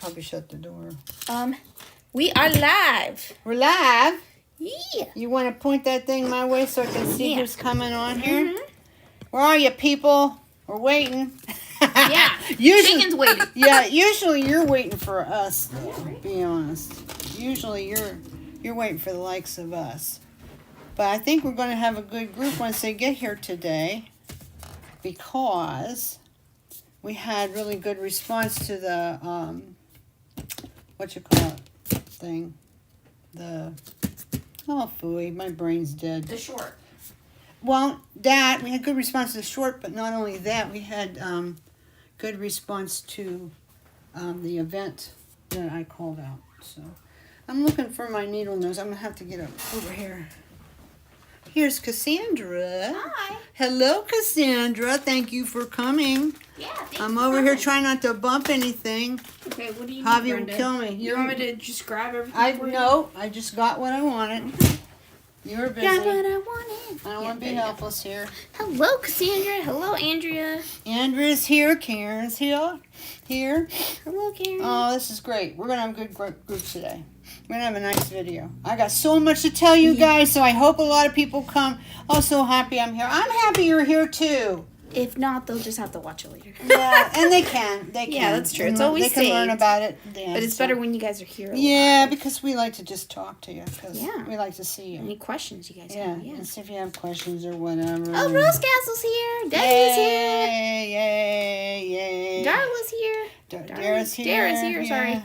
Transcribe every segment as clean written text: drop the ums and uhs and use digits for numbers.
probably shut the door. We are live. We're live. Yeah. You want to point that thing my way so I can see who's coming on here? Mm-hmm. Where are you, people? We're waiting. Yeah. Usually, Chicken's waiting. Yeah, usually you're waiting for us, though, to be honest. Usually you're waiting for the likes of us. But I think we're going to have a good group once they get here today, because we had really good response to the, thing. Phooey, my brain's dead. The short. Well, we had good response to the short, but not only that, we had good response to the event that I called out. So I'm looking for my needle nose. I'm going to have to get over here. Here's Cassandra. Hi. Hello, Cassandra. Thank you for coming. Yeah, I'm over here trying not to bump anything. Okay, what do you Javi need, will Brenda? kill me. You want me to just grab everything for you? No, I just got what I wanted. You were busy. Got what I wanted. I don't want to be helpless here. Hello, Cassandra. Hello, Andrea. Andrea's here. Karen's here. Hello, Karen. Oh, this is great. We're going to have a good group today. We're going to have a nice video. I got so much to tell you guys, so I hope a lot of people come. Oh, so happy I'm here. I'm happy you're here, too. If not, they'll just have to watch it later. Yeah, and they can. Yeah, that's true. It's always They can learn about it then. But it's better when you guys are here. Yeah, because we like to just talk to you. Because we like to see you. Any questions you guys have? Yeah. And see if you have questions or whatever. Oh, Rose Castle's here. Debbie's here. Yay. Darla's here. Dara's here. Dara's here, sorry.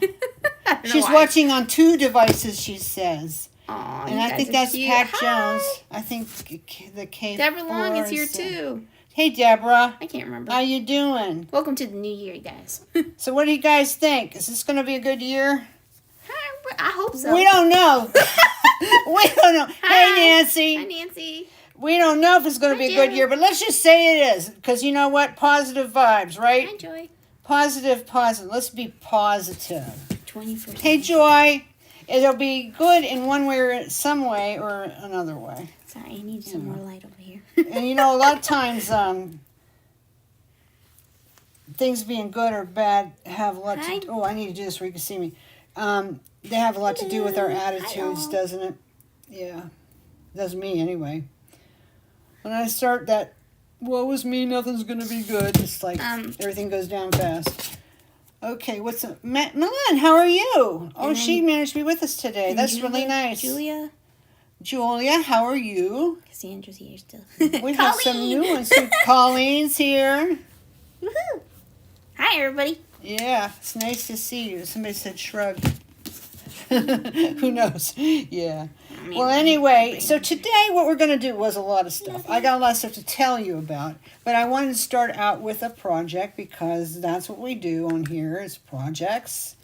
She's watching on 2 devices, she says. Aw, and I think that's Pat Jones. I think the K4 Deborah Long is here, too. Hey, Deborah. I can't remember. How you doing? Welcome to the new year, guys. So what do you guys think? Is this going to be a good year? I hope so. We don't know. We don't know. Hi. Hey, Nancy. Hi, Nancy. We don't know if it's going to be a good year, but let's just say it is. Because you know what? Positive vibes, right? Hi, Joy. Positive. Let's be positive. 21st. Hey, Joy. It'll be good in one way or some way or another way. Sorry, I need some more light over here. And you know, a lot of times, things being good or bad have a lot to. Oh, I need to do this where you can see me. They have a lot to do with our attitudes, doesn't it? Yeah, it does me anyway. When I start that, woe is me, nothing's gonna be good. It's like everything goes down fast. Okay, what's up? Milan, how are you? Oh, she managed to be with us today. That's really nice. Julia, how are you? Cassandra's here still. We have some new ones too. Coleen's here. Woohoo! Hi, everybody. Yeah, it's nice to see you. Somebody said shrug. Who knows? Yeah. Well, anyway, so today what we're going to do was a lot of stuff. I got a lot of stuff to tell you about, but I wanted to start out with a project because that's what we do on here is projects.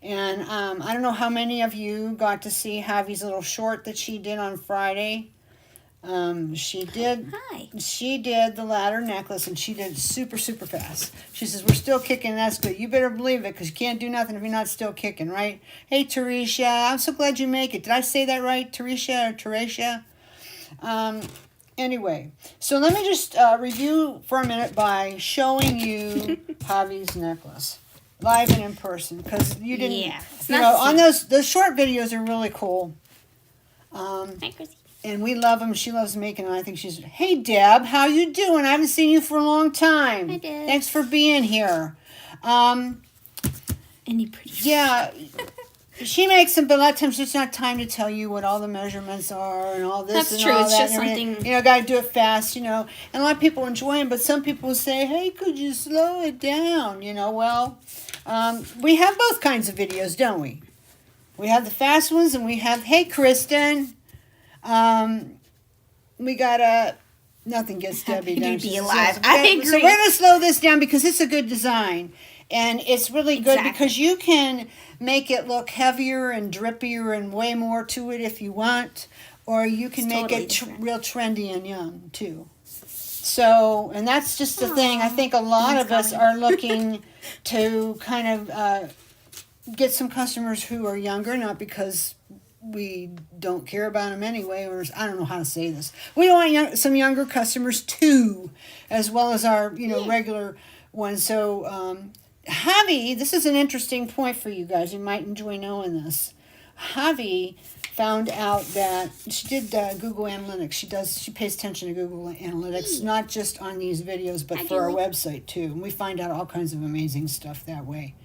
And I don't know how many of you got to see Javi's little short that she did on Friday. She did the ladder necklace, and she did it super, super fast. She says, we're still kicking, that's good. You better believe it, because you can't do nothing if you're not still kicking, right? Hey, Teresha, I'm so glad you make it. Did I say that right, Teresha or Teresha? Anyway, so let me just review for a minute by showing you Javi's necklace. Live and in person, because you didn't, you know, on those short videos are really cool. Hi, Chrissy. And we love them. She loves making them. I think she's... Hey, Deb. How you doing? I haven't seen you for a long time. Hi, Deb. Thanks for being here. Any pretty... Yeah. She makes them, but a lot of times there's not time to tell you what all the measurements are and all this That's and true. all It's that. just something... You know, got to do it fast, you know. And a lot of people enjoy them, but some people say, hey, could you slow it down? You know, well, we have both kinds of videos, don't we? We have the fast ones, and we have, hey, Kristen... we got nothing gets Debbie done. Be alive. I agree. So we're going to slow this down because it's a good design. And it's really good because you can make it look heavier and drippier and way more to it if you want. Or you can make it real trendy and young, too. So, and that's just the thing. I think a lot of us are looking to kind of get some customers who are younger, not because... we don't care about them anyway, or I don't know how to say this. We want some younger customers too, as well as our regular ones. So Javi, this is an interesting point for you guys. You might enjoy knowing this. Javi found out that she did Google Analytics. She pays attention to Google Analytics, not just on these videos, but for our website too. And we find out all kinds of amazing stuff that way.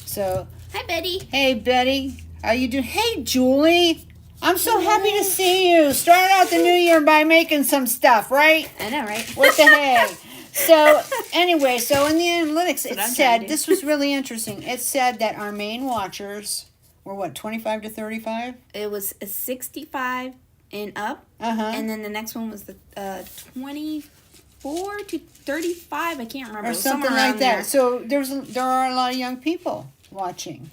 So, hi, Betty. Hey, Betty. How you doing? Hey, Julie. I'm so happy to see you. Start out the new year by making some stuff, right? I know, right? What the heck? So, anyway, so in the analytics, it said, this was really interesting. It said that our main watchers were what, 25 to 35? It was a 65 and up. And then the next one was the 24 to 35. I can't remember. Or something like that. There. So, there are a lot of young people watching.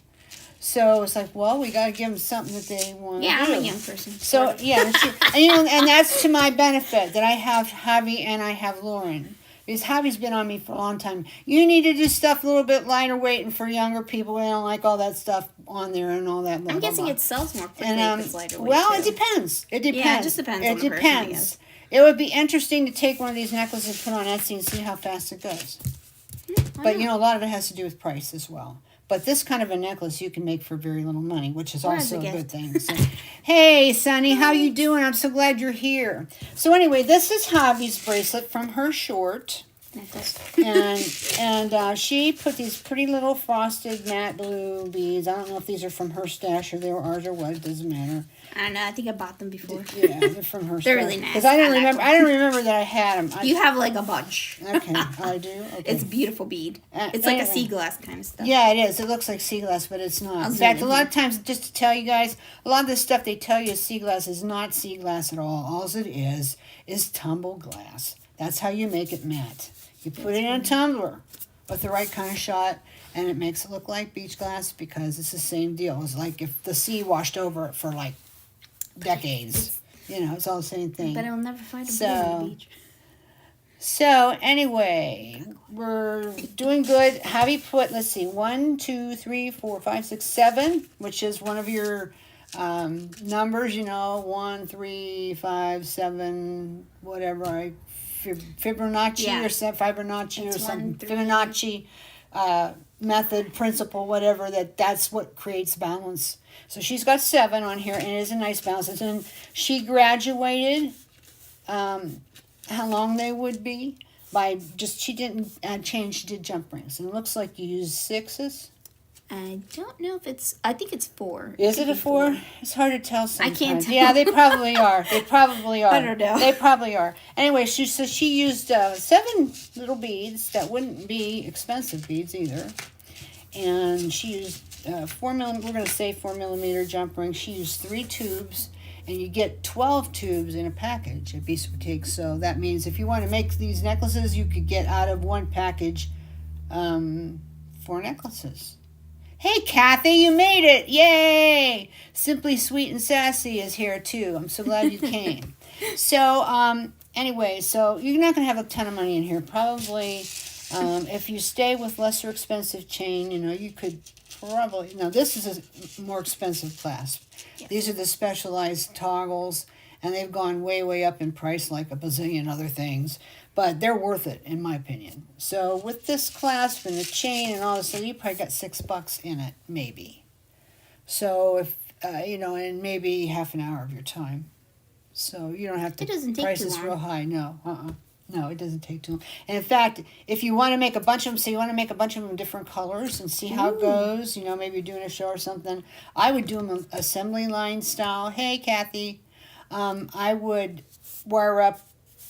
So it's like, well, we got to give them something that they want to do. Yeah, I'm a young person. So, yeah. And that's to my benefit, that I have Javi and I have Lauren. Because Javi's been on me for a long time. You need to do stuff a little bit lighter weight and for younger people. We don't like all that stuff on there and all that. Blah, I'm guessing blah. It sells more quickly if it's lighter weight. Well, too. it depends. It depends. Yeah, it just depends on the person, I guess. It would be interesting to take one of these necklaces and put on Etsy and see how fast it goes. But, a lot of it has to do with price as well. But this kind of a necklace you can make for very little money, which is also a good thing. So, hey, Sonny, how you doing? I'm so glad you're here. So anyway, this is Javi's bracelet from her short. and she put these pretty little frosted matte blue beads. I don't know if these are from her stash or they were ours or what. It doesn't matter. I don't know. I think I bought them before. Yeah, they're from her. They're really nice. Because I didn't remember that I had them. You have like a bunch. Okay, I do. Okay. It's beautiful bead. It's like a sea glass kind of stuff. Yeah, it is. It looks like sea glass, but it's not. In fact, a lot of times, just to tell you guys, a lot of this stuff they tell you is sea glass is not sea glass at all. All it is tumble glass. That's how you make it matte. You put it in a tumbler with the right kind of shot, and it makes it look like beach glass because it's the same deal. It's like if the sea washed over it for like decades. It's all the same thing. But I'll never find a bead on the beach. So, anyway, we're doing good. Javi put, let's see, 1, 2, 3, 4, 5, 6, 7, which is one of your numbers, 1, 3, 5, 7, whatever, Fibonacci or Fibonacci or some Fibonacci method, principle, whatever, that's what creates balance. So she's got 7 on here, and it is a nice balance. And she graduated how long they would be by she didn't change, she did jump rings. And it looks like you used 6s. I don't know if I think it's 4. Is it a 4? It's hard to tell sometimes. I can't tell. Yeah, they probably are. They probably are. I don't know. They probably are. Anyway, she used 7 little beads that wouldn't be expensive beads either. And she used 4 millimeter, we're going to say 4 millimeter jump rings. She used 3 tubes, and you get 12 tubes in a package at Bead Boutique. So that means if you want to make these necklaces, you could get out of one package 4 necklaces. Hey, Kathy, you made it. Yay! Simply Sweet and Sassy is here, too. I'm so glad you came. So, anyway, so you're not going to have a ton of money in here. Probably, if you stay with lesser expensive chain, you could probably... Now, this is a more expensive clasp. Yes. These are the specialized toggles, and they've gone way, way up in price like a bazillion other things. But they're worth it, in my opinion. So with this clasp and the chain and all this, so you probably got $6 in it, maybe. So if and maybe half an hour of your time. So you don't have to. It doesn't take price too this long. real high. No, no, it doesn't take too long. And in fact, if you want to make a bunch of them, so you want to make a bunch of them in different colors and see how it goes. Maybe doing a show or something. I would do them assembly line style. Hey, Kathy, I would wire up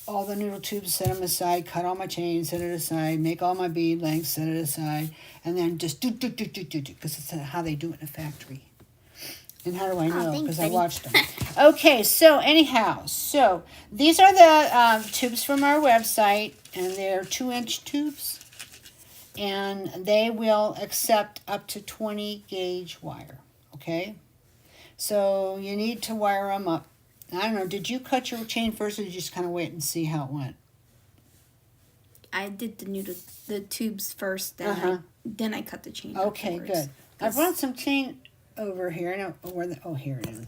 all the noodle tubes, set them aside, cut all my chains, set it aside, make all my bead lengths, set it aside, and then just do, because it's how they do it in a factory. And how do I know? Because I watched them. Okay, so anyhow, these are the tubes from our website, and they're 2-inch tubes, and they will accept up to 20 gauge wire, okay? So you need to wire them up. I don't know, did you cut your chain first, or did you just kind of wait and see how it went? I did the tubes first, then I cut the chain. Okay, afterwards. good. I brought some chain over here. Here it is.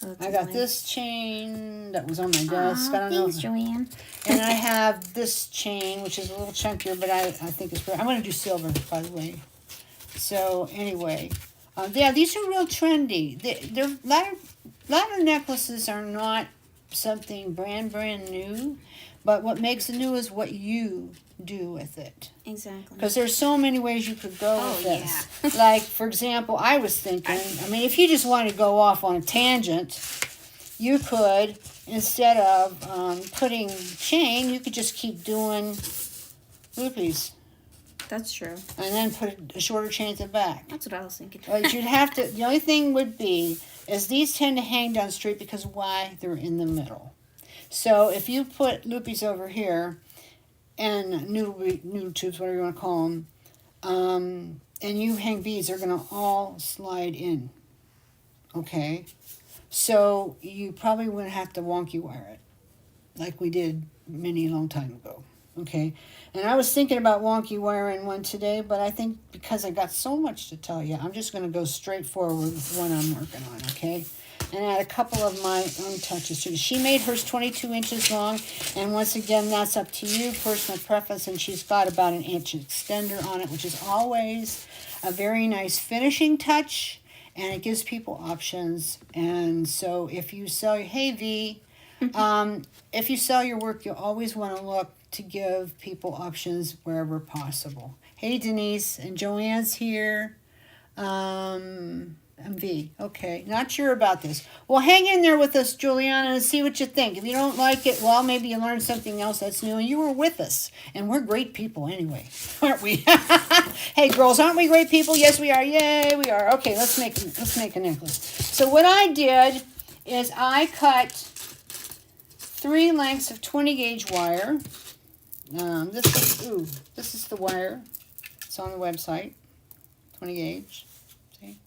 Oh, I got this chain that was on my desk. I don't know. Thanks, Joanne. And I have this chain, which is a little chunkier, but I think it's pretty. I'm going to do silver, by the way. So, anyway. Yeah, these are real trendy. They're ladder necklaces are not something brand new, but what makes it new is what you do with it. Exactly. Because there's so many ways you could go with this. Yeah. Like, for example, I was thinking, if you just wanted to go off on a tangent, you could, instead of putting chain, you could just keep doing loopies. That's true. And then put a shorter chain at the back. That's what I was thinking. But you'd have to, the only thing would be, is these tend to hang down straight because why? They're in the middle. So if you put loopies over here, and noodle tubes, whatever you want to call them, and you hang beads, they're going to all slide in. Okay? So you probably wouldn't have to wonky wire it, like we did a long time ago. Okay, and I was thinking about wonky wiring one today, but I think because I got so much to tell you, I'm just going to go straight forward with one I'm working on, okay? And add a couple of my own touches to it. She made hers 22 inches long, and once again, that's up to you, personal preference, and she's got about an inch extender on it, which is always a very nice finishing touch, and it gives people options. And so if you sell, hey V, if you sell your work, you always want to look to give people options wherever possible. Hey Denise, and Joanne's here. And V, okay, not sure about this. Well, hang in there with us, Juliana, and see what you think. If you don't like it, well, maybe you learned something else that's new, and you were with us. And we're great people anyway, aren't we? Hey, girls, aren't we great people? Yes, we are. Yay, we are. Okay, let's make a necklace. So what I did is I cut 3 lengths of 20 gauge wire. This is the wire. It's on the website. 20 gauge. See?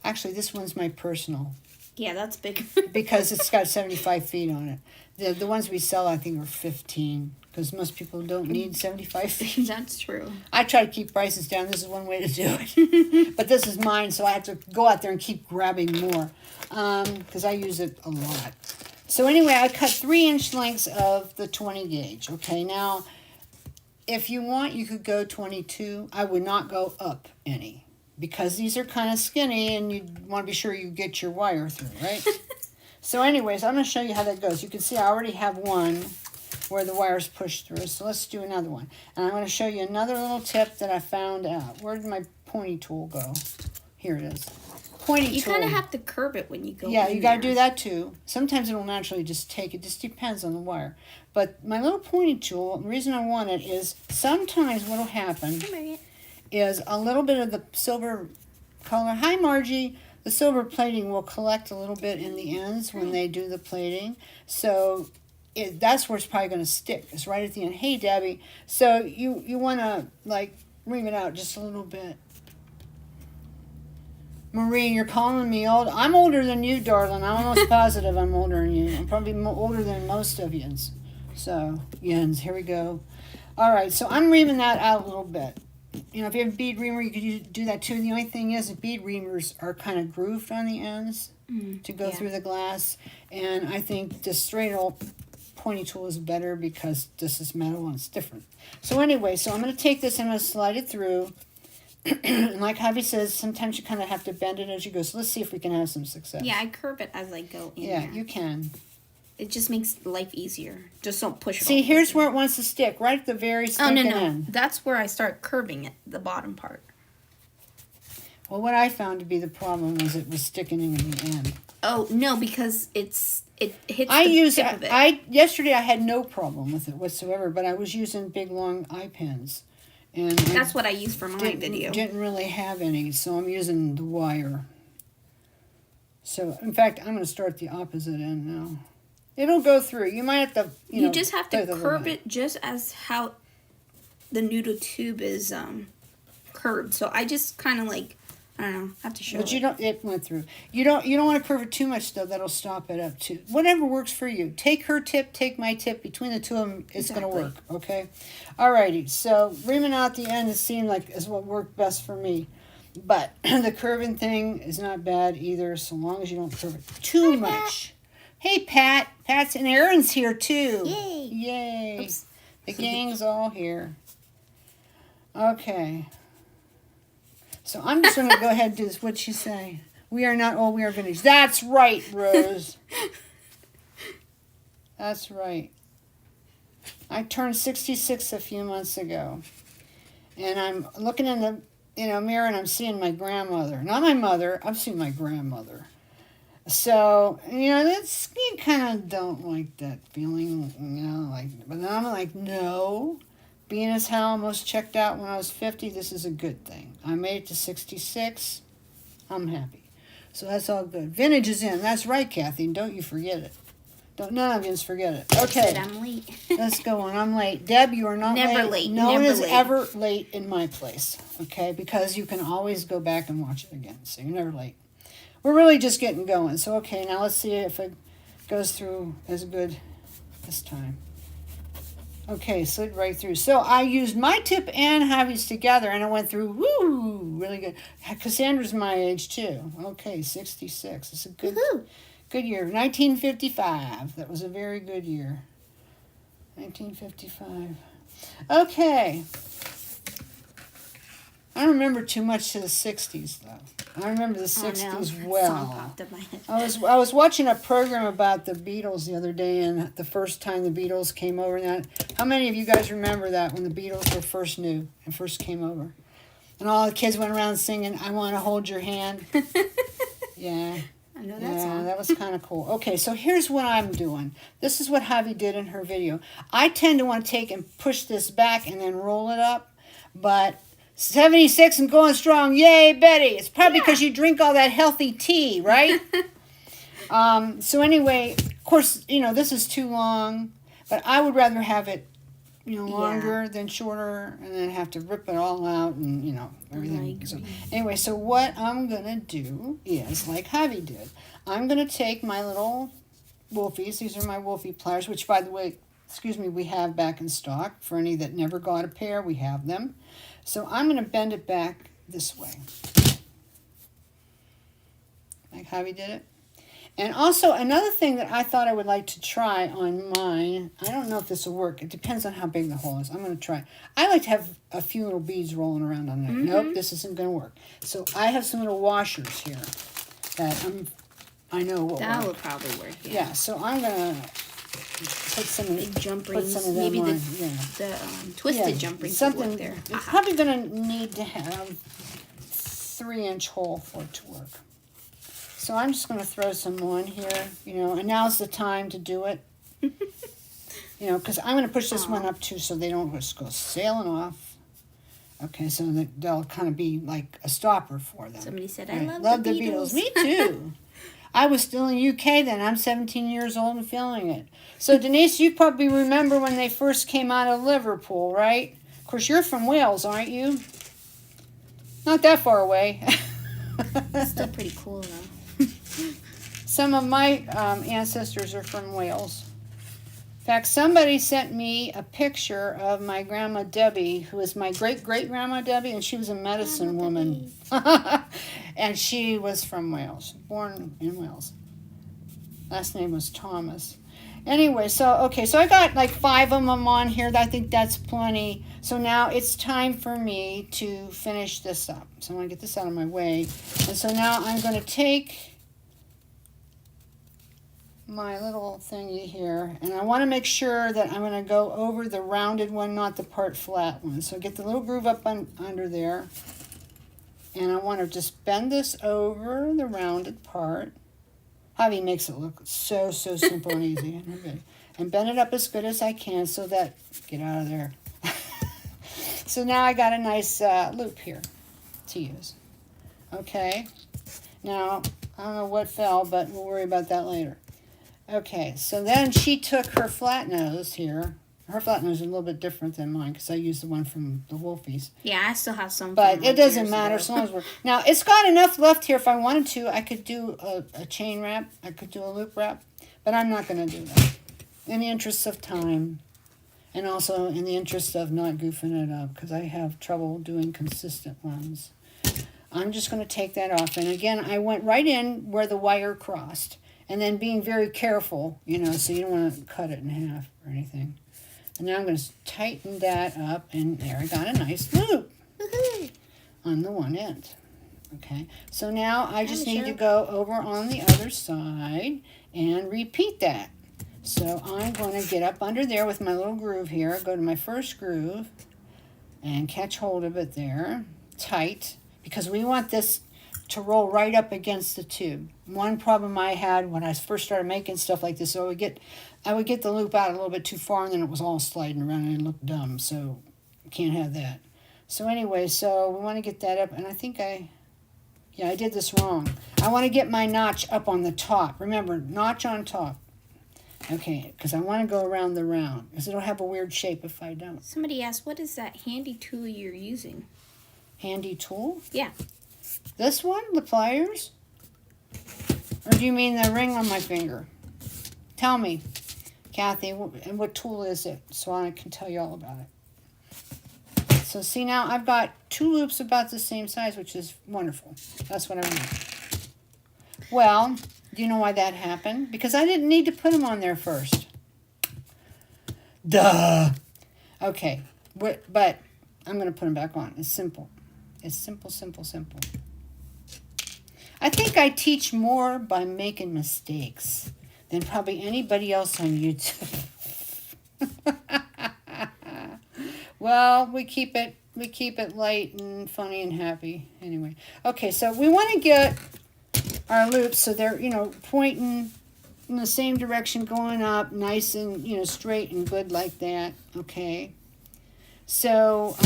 Actually, this one's my personal. Yeah, that's big. Because it's got 75 feet on it. The ones we sell, I think, are 15. Because most people don't need 75 feet. That's true. I try to keep prices down. This is one way to do it. But this is mine, so I have to go out there and keep grabbing more. Because I use it a lot. So anyway, I cut 3-inch lengths of the 20 gauge. Okay, now, if you want, you could go 22. I would not go up any. Because these are kind of skinny and you want to be sure you get your wire through, right? So anyways, I'm going to show you how that goes. You can see I already have one where the wire's pushed through. So let's do another one. And I'm going to show you another little tip that I found out. Where did my pointy tool go? Here it is. Pointy tool. You kind of have to curve it when you go Yeah, in you got to there. do that too. Sometimes it'll naturally just take. It just depends on the wire. But my little pointy tool, the reason I want it is sometimes what will happen is a little bit of the silver color. Hi, Margie. The silver plating will collect a little bit in the ends when they do the plating. So that's where it's probably going to stick. It's right at the end. Hey, Debbie. So you want to, like, ream it out just a little bit. Marie, you're calling me old. I'm older than you, darling. I'm almost positive I'm older than you. I'm probably older than most of yins. So, yins, here we go. All right, so I'm reaming that out a little bit. You know, if you have a bead reamer, you could do that too. The only thing is the bead reamers are kind of grooved on the ends to go through the glass. And I think the straight old pointy tool is better because this is metal and it's different. So anyway, so I'm going to take this and I'm going to slide it through. And like Javi says, sometimes you kind of have to bend it as you go. So let's see if we can have some success. Yeah, I curve it as I go in Yeah, there. you can. It just makes life easier. Just don't push it. See, here's where it wants to stick, right at the very stinking end. That's where I start curving it, the bottom part. Well, what I found to be the problem was it was sticking in the end. Oh, no, because it hits the tip of it. Yesterday I had no problem with it whatsoever, but I was using big, long eye pens. And that's what I used for my video. Didn't really have any, so I'm using the wire. So, in fact, I'm going to start the opposite end now. It'll go through. You might have to, you just have to curve it just as how the noodle tube is curved. So I just kind of like, I don't know, have to show But it went through. You don't want to curve it too much, though. That'll stop it up, too. Whatever works for you. Take her tip, take my tip. Between the two of them, it's going to work, okay? Alrighty, so reaming out the end, it seemed like is what worked best for me. But the curving thing is not bad either, so long as you don't curve it too much. Hey, Pat. Pat's and Aaron's here, too. Yay. Yay. Oops. The gang's all here. Okay. So I'm just going to go ahead and do this. What'd she say? We are not old, we are vintage. That's right, Rose. That's right. I turned 66 a few months ago. And I'm looking in the mirror and I'm seeing my grandmother. Not my mother, I'm seeing my grandmother. So, that's, you kind of don't like that feeling, but then I'm like, no. Being as hell, almost checked out when I was 50, this is a good thing. I made it to 66. I'm happy. So that's all good. Vintage is in. That's right, Kathy. Don't you forget it. None of you forget it. Okay. I'm late. Let's go on. I'm late. Deb, you are not Never late. late. No one Never is late. ever late in my place. Okay? Because you can always go back and watch it again. So you're never late. We're really just getting going. So, okay, now let's see if it goes through as good this time. Okay, slid right through. So I used my tip and Javi's together, and it went through, woo, really good. Cassandra's my age, too. Okay, 66. It's a good year. 1955. That was a very good year. 1955. Okay. I don't remember too much to the 60s, though. I remember the 60s well. Song popped up my head. I was watching a program about the Beatles the other day, and the first time the Beatles came over. And how many of you guys remember that when the Beatles were first new and first came over? And all the kids went around singing, "I Want to Hold Your Hand." Yeah. I know that song. That was kind of cool. Okay, so here's what I'm doing. This is what Javi did in her video. I tend to want to take and push this back and then roll it up, but 76 and going strong. Yay, Betty. It's probably because you drink all that healthy tea, right? So anyway, of course, this is too long, but I would rather have it, longer than shorter, and then have to rip it all out and, everything. So anyway, so what I'm going to do is, like Javi did, I'm going to take my little Wolfies. These are my Wolfie pliers, which, by the way, we have back in stock. For any that never got a pair, we have them. So I'm going to bend it back this way, like Javi did it. And also, another thing that I thought I would like to try on mine, I don't know if this will work. It depends on how big the hole is. I'm going to try. I like to have a few little beads rolling around on there. Mm-hmm. Nope, this isn't going to work. So I have some little washers here that I know will that work. will probably work, Yeah, so I'm going to put some of big jump put rings, some of them maybe on. the twisted jump rings something would work there. It's probably going to need to have 3-inch hole for it to work. So I'm just going to throw some on here, and now's the time to do it. Because I'm going to push this one up too, so they don't just go sailing off. Okay, so they'll kind of be like a stopper for them. Somebody said, right. I love the Beatles. Me too. I was still in the UK then. I'm 17 years old and feeling it. So, Denise, you probably remember when they first came out of Liverpool, right? Of course, you're from Wales, aren't you? Not that far away. Still pretty cool, though. Some of my ancestors are from Wales. In fact, somebody sent me a picture of my Grandma Debbie, who is my great-great-grandma Debbie, and she was a medicine woman. And she was from Wales, born in Wales. Last name was Thomas. Anyway, so I got like 5 of them on here. I think that's plenty. So now it's time for me to finish this up. So I want to get this out of my way. And so now I'm going to take my little thingy here, and I want to make sure that I'm going to go over the rounded one, not the part flat one. So get the little groove up under there, and I want to just bend this over the rounded part. Javi makes it look so simple and easy. Okay. And bend it up as good as I can so that, get out of there. So now I got a nice loop here to use. Okay, now I don't know what fell, but we'll worry about that later. Okay, so then she took her flat nose here. Her flat nose is a little bit different than mine because I used the one from the Wolfies. Yeah, I still have some. But it doesn't matter as long as we're... Now, it's got enough left here if I wanted to. I could do a chain wrap. I could do a loop wrap. But I'm not going to do that. In the interest of time. And also in the interest of not goofing it up because I have trouble doing consistent ones. I'm just going to take that off. And again, I went right in where the wire crossed. And then being very careful, you know, so you don't want to cut it in half or anything. And now I'm going to tighten that up. And there, I got a nice loop on the one end. Okay, so now I just need to go over on the other side and repeat that. So I'm going to get up under there with my little groove here, go to my first groove, and catch hold of it there, tight, because we want this to roll right up against the tube. One problem I had when I first started making stuff like this, so I would get the loop out a little bit too far, and then it was all sliding around and it looked dumb, so can't have that. So anyway, so we want to get that up, and I think I did this wrong. I want to get my notch up on the top. Remember, notch on top. Okay, because I want to go around the round, because it'll have a weird shape if I don't. Somebody asked, what is that handy tool you're using? Handy tool? Yeah. This one, the pliers? Or do you mean the ring on my finger? Tell me, Kathy, and what tool is it, so I can tell you all about it. So see, now I've got 2 loops about the same size, which is wonderful. That's what I want. Well, do you know why that happened? Because I didn't need to put them on there first. Duh. Okay, but I'm going to put them back on. It's simple. It's simple, simple, simple. I think I teach more by making mistakes than probably anybody else on YouTube. Well, we keep it light and funny and happy. Anyway, okay, so we want to get our loops so they're, you know, pointing in the same direction, going up, nice and, you know, straight and good like that. Okay. So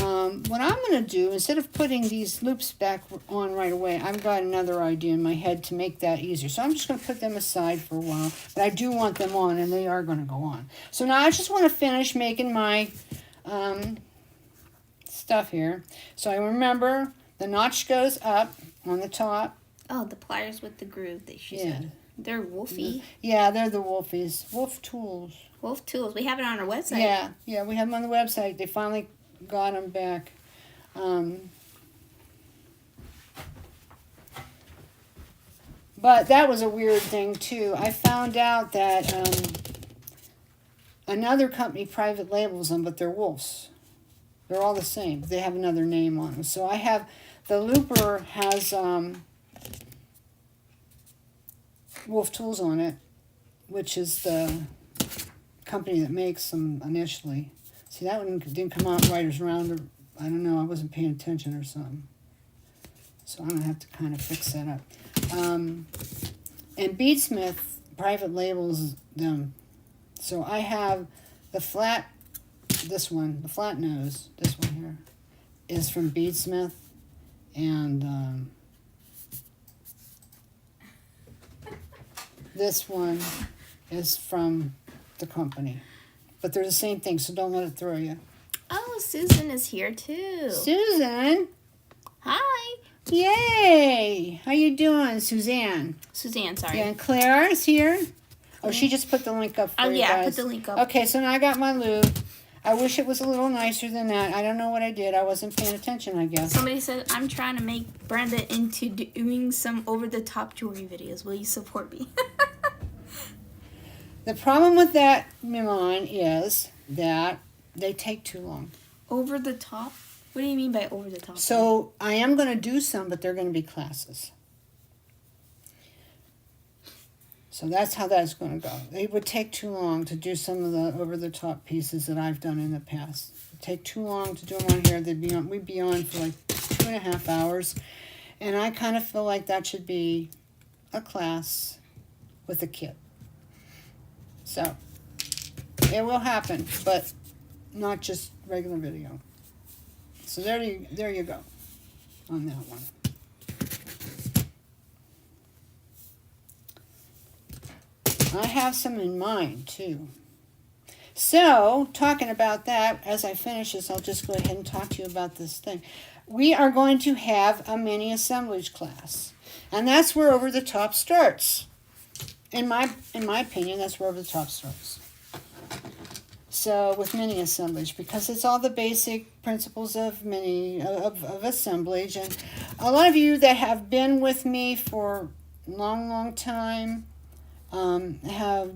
what I'm going to do, instead of putting these loops back on right away, I've got another idea in my head to make that easier. So I'm just going to put them aside for a while, but I do want them on, and they are going to go on. So now I just want to finish making my stuff here. So I remember the notch goes up on the top. Oh, the pliers with the groove that she said. They're Wolfie. Yeah, they're the Wolfies. Wolf Tools. Wolf Tools. We have it on our website. Yeah, we have them on the website. They finally got them back. But that was a weird thing, too. I found out that another company private labels them, but they're Wolves. They're all the same. They have another name on them. So I have, the looper has Wolf Tools on it, which is the company that makes them initially. See, that one didn't come out right as round, or I don't know, I wasn't paying attention or something. So I'm going to have to kind of fix that up. And Beadsmith private labels them. So I have the flat, this one, the flat nose, this one here, is from Beadsmith. And this one is from the company. But they're the same thing, so don't let it throw you. Oh, Susan is here too. Susan! Hi. Yay! How you doing, Suzanne? Suzanne, sorry. Yeah, and Claire is here. Oh, she just put the link up for you guys. I put the link up. Okay, so now I got my loop. I wish it was a little nicer than that. I don't know what I did. I wasn't paying attention, I guess. Somebody said, I'm trying to make Brenda into doing some over-the-top jewelry videos. Will you support me? The problem with that, Mimon, is that they take too long. Over the top? What do you mean by over the top? So I am going to do some, but they're going to be classes. So that's how that's going to go. It would take too long to do some of the over-the-top pieces that I've done in the past. It would take too long to do them on here. We'd be on for like 2.5 hours. And I kind of feel like that should be a class with a kid. So it will happen, but not just regular video. So there you go on that one. I have some in mind too. So talking about that, as I finish this, I'll just go ahead and talk to you about this thing. We are going to have a mini assemblage class, and that's where Over the Top starts. In my opinion, that's where Over the Top starts. So with mini assemblage, because it's all the basic principles of of assemblage. And a lot of you that have been with me for a long time have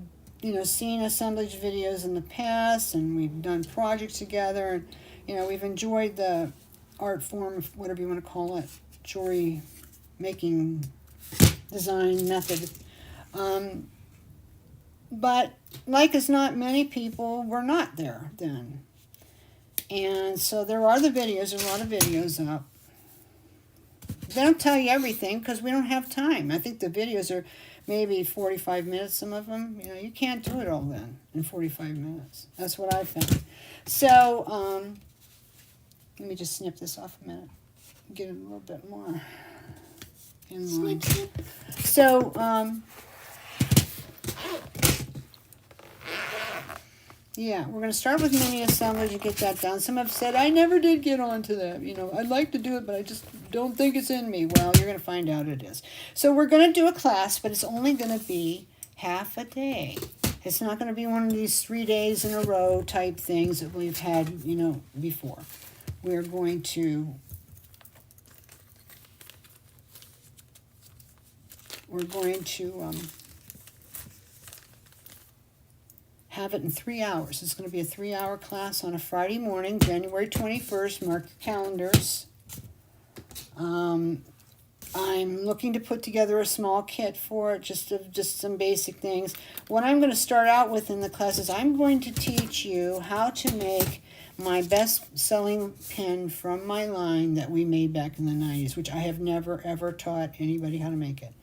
seen assemblage videos in the past, and we've done projects together, and we've enjoyed the art form, of whatever you want to call it, jewelry making design method. But like as not, many people were not there then. And so there are the videos, there are a lot of videos up. They don't tell you everything because we don't have time. I think the videos are maybe 45 minutes, some of them. You can't do it all then in 45 minutes. That's what I found. So, let me just snip this off a minute. Get it a little bit more in line. So, yeah, we're going to start with mini assemblage and get that done. Some have said, I never did get onto that. I'd like to do it, but I just don't think it's in me. Well, you're going to find out it is. So we're going to do a class, but it's only going to be half a day. It's not going to be one of these 3 days in a row type things that we've had, before. We're going to have it in 3 hours. It's going to be a 3-hour class on a Friday morning, January 21st. Mark your calendars. I'm looking to put together a small kit for it, just some basic things. What I'm going to start out with in the class is I'm going to teach you how to make my best-selling pin from my line that we made back in the 90s, which I have never, ever taught anybody how to make it.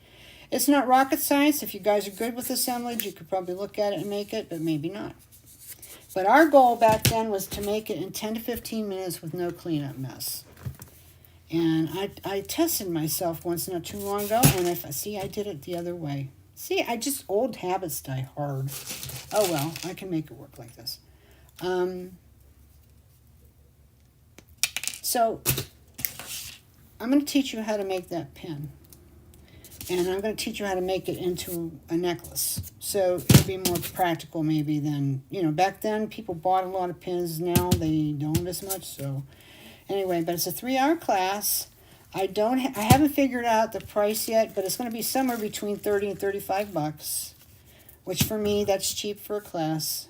It's not rocket science. If you guys are good with assemblage, you could probably look at it and make it, but maybe not. But our goal back then was to make it in 10 to 15 minutes with no cleanup mess. And I tested myself once not too long ago, and I did it the other way. See, old habits die hard. Oh well, I can make it work like this. So, I'm going to teach you how to make that pin. And I'm going to teach you how to make it into a necklace. So it'll be more practical maybe than, back then people bought a lot of pins. Now they don't as much. So anyway, but it's a 3-hour class. I haven't figured out the price yet, but it's going to be somewhere between $30 and $35, which for me, that's cheap for a class.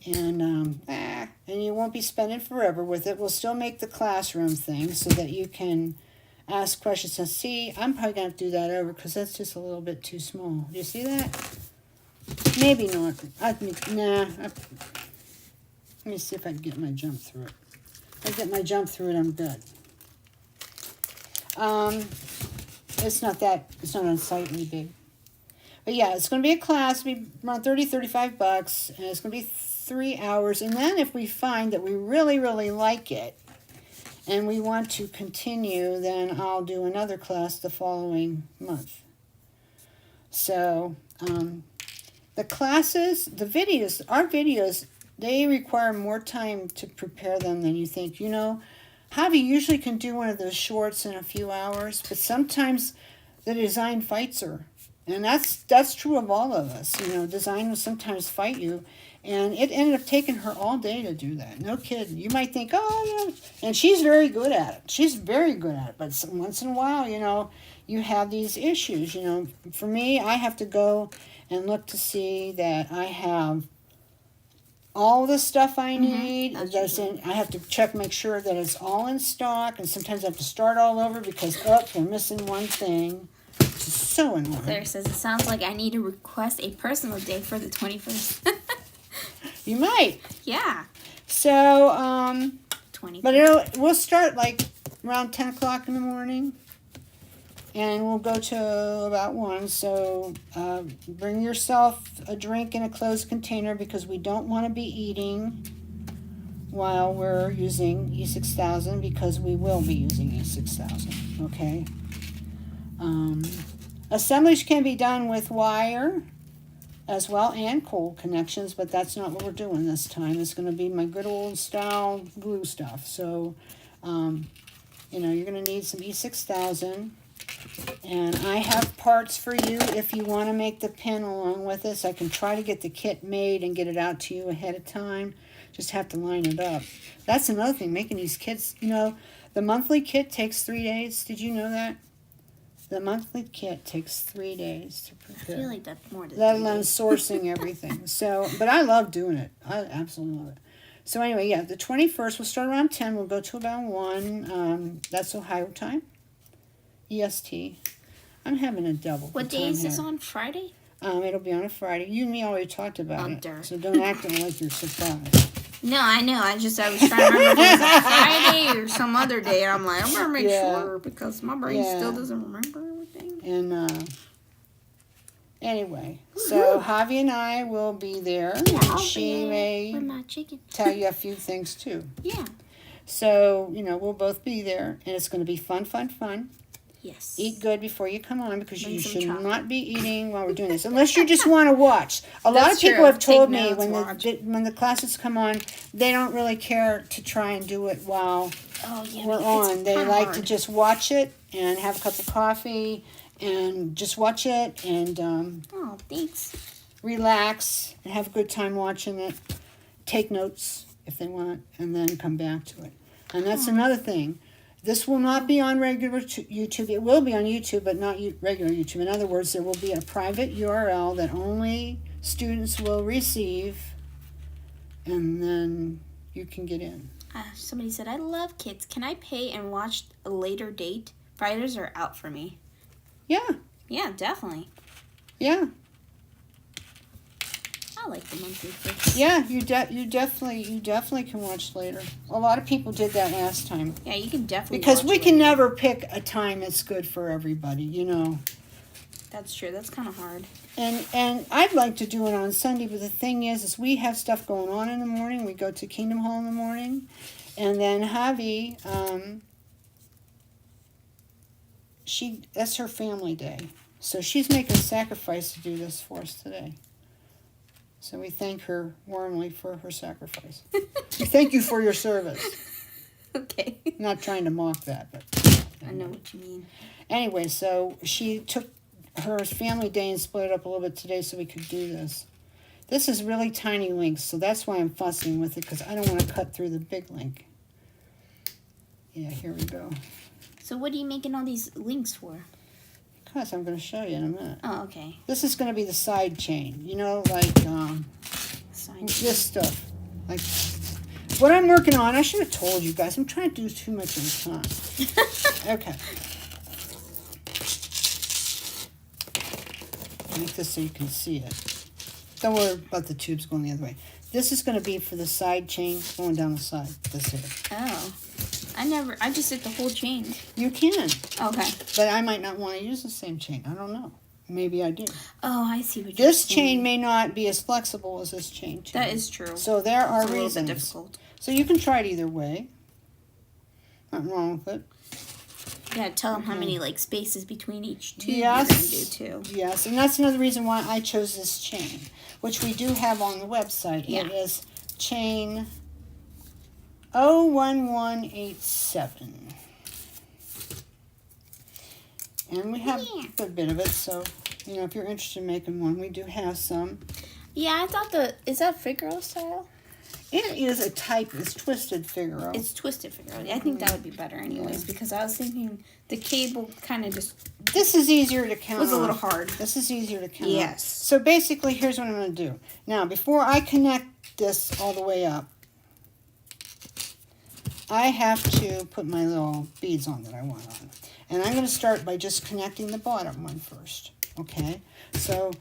And you won't be spending forever with it. We'll still make the classroom thing so that you can ask questions. And see, I'm probably going to do that over because that's just a little bit too small. Do you see that? Maybe not. Let me see if I can get my jump through it. If I get my jump through it, I'm good. It's not unsightly big. But yeah, it's going to be a class. It'll be around $30, $35, and it's going to be 3 hours. And then if we find that we really, really like it, and we want to continue, then I'll do another class the following month. So, the classes, our videos, they require more time to prepare them than you think. Javi usually can do one of those shorts in a few hours, but sometimes the design fights her. And that's true of all of us. Design will sometimes fight you. And it ended up taking her all day to do that. No kidding. You might think, and she's very good at it. She's very good at it. But once in a while, you have these issues. For me, I have to go and look to see that I have all the stuff I need. I have to make sure that it's all in stock. And sometimes I have to start all over because, we're missing one thing. It's so annoying. Claire says, it sounds like I need to request a personal day for the 21st. You might. Yeah. So, 21st. But we'll start like around 10 o'clock in the morning. And we'll go to about 1. So, bring yourself a drink in a closed container because we don't want to be eating while we're using E6000 because we will be using E6000. Okay? Assemblage can be done with wire as well and cold connections, but that's not what we're doing this time. It's going to be my good old style glue stuff. So, you're going to need some E6000. And I have parts for you if you want to make the pin along with this. I can try to get the kit made and get it out to you ahead of time. Just have to line it up. That's another thing, making these kits. You know, the monthly kit takes 3 days. Did you know that? The monthly kit takes 3 days to prepare. I feel like that's more than let 3 alone days. sourcing everything. So, but I love doing it. I absolutely love it. So anyway, yeah, the 21st, we'll start around 10. We'll go to about 1. That's Ohio time. EST. I'm having a double. What day is this on? Friday? It'll be on a Friday. You and me already talked about it. Darn. So don't act like you're surprised. No, I know. I was trying to remember if it was a Friday or some other day. And I'm like, I'm gonna make sure because my brain still doesn't remember everything. And anyway, so Javi and I will be there. And she may tell you a few things too. Yeah. So, you know, we'll both be there, and it's going to be fun, fun, fun. Yes. Eat good before you come on because Bring you some should chocolate. not be eating while we're doing this, unless you just want to watch. A lot of That's people true. have told Take me notes, when the classes come on, they don't really care to try and do it while we're on. They like to just watch it and have a cup of coffee and just watch it and Oh, thanks. relax and have a good time watching it. Take notes if they want, and then come back to it. And that's another thing. This will not be on regular YouTube. It will be on YouTube, but not regular YouTube. In other words, there will be a private URL that only students will receive, and then you can get in. Somebody said, I love kids. Can I pay and watch a later date? Fridays are out for me. Yeah, Yeah, definitely. yeah, I like the monthly kits. yeah. You definitely can watch later. A lot of people did that last time Yeah, you can definitely because watch we it can later. never pick a time that's good for everybody, you know. That's true. That's kind of hard. And I'd like to do it on Sunday, but the thing is we have stuff going on in the morning. We go to Kingdom Hall in the morning, and then Javi, that's her family day, so she's making a sacrifice to do this for us today. So we thank her warmly for her sacrifice. We thank you for your service. Okay. Not trying to mock that, but I know what you mean. anyway, so she took her family day and split it up a little bit today so we could do this. This is really tiny links, so that's why I'm fussing with it, because I don't want to cut through the big link. Yeah, here we go. So what are you making all these links for? Because I'm going to show you in a minute. Oh, okay. This is going to be the side chain, you know, like this stuff. Like what I'm working on, I should have told you guys. I'm trying to do too much at a time. Okay. Make this so you can see it. Don't worry about the tubes going the other way. This is going to be for the side chain going down the side. This here. Oh. I just did the whole chain. You can, Okay. but I might not want to use the same chain. I don't know. Maybe I do. Oh, I see what you're This saying. chain may not be as flexible as this chain too. That is true. So there are It's a little reasons. bit difficult. So you can try it either way. Nothing wrong with it. You gotta tell them how many like spaces between each tube Yes. you're gonna do too. Yes, and that's another reason why I chose this chain, which we do have on the website. Yeah. It is chain 01187. And we have a good bit of it, so, you know, if you're interested in making one, we do have some. Yeah, I thought is that Figaro style? It is a type, it's twisted Figaro. It's twisted Figaro. I think that would be better anyways because I was thinking the cable kind of just This is easier to count was a little off. hard. This is easier to count Yes. off. So basically, here's what I'm going to do. Now, before I connect this all the way up, I have to put my little beads on that I want on. And I'm going to start by just connecting the bottom one first. Okay? So,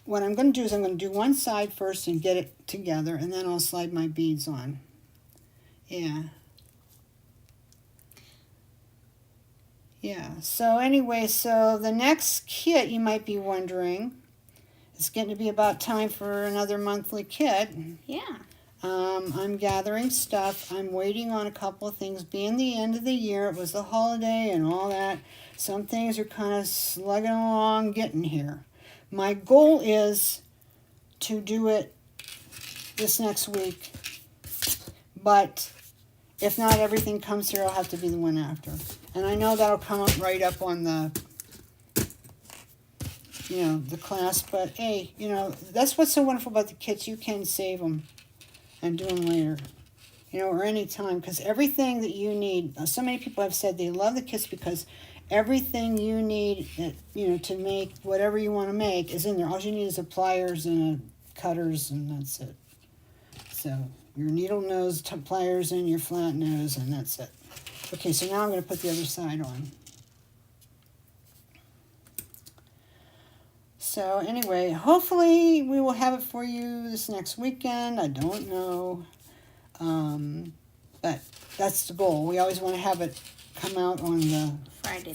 what I'm going to do is I'm going to do one side first and get it together, and then I'll slide my beads on. Yeah. Yeah, so anyway, so the next kit, you might be wondering, it's getting to be about time for another monthly kit. Yeah. I'm gathering stuff. I'm waiting on a couple of things. Being the end of the year, it was the holiday and all that. Some things are kind of slugging along, getting here. My goal is to do it this next week, but if not everything comes here, I'll have to be the one after. And I know that'll come up right up on the, you know, the class. But, hey, you know, that's what's so wonderful about the kits. You can save them and do them later, you know, or any time. Because everything that you need, so many people have said they love the kits because everything you need, you know, to make whatever you want to make is in there. All you need is a pliers and a cutters, and that's it. So your needle nose pliers and your flat nose, and that's it. Okay, so now I'm going to put the other side on. So anyway, hopefully we will have it for you this next weekend. I don't know. But that's the goal. We always want to have it come out on the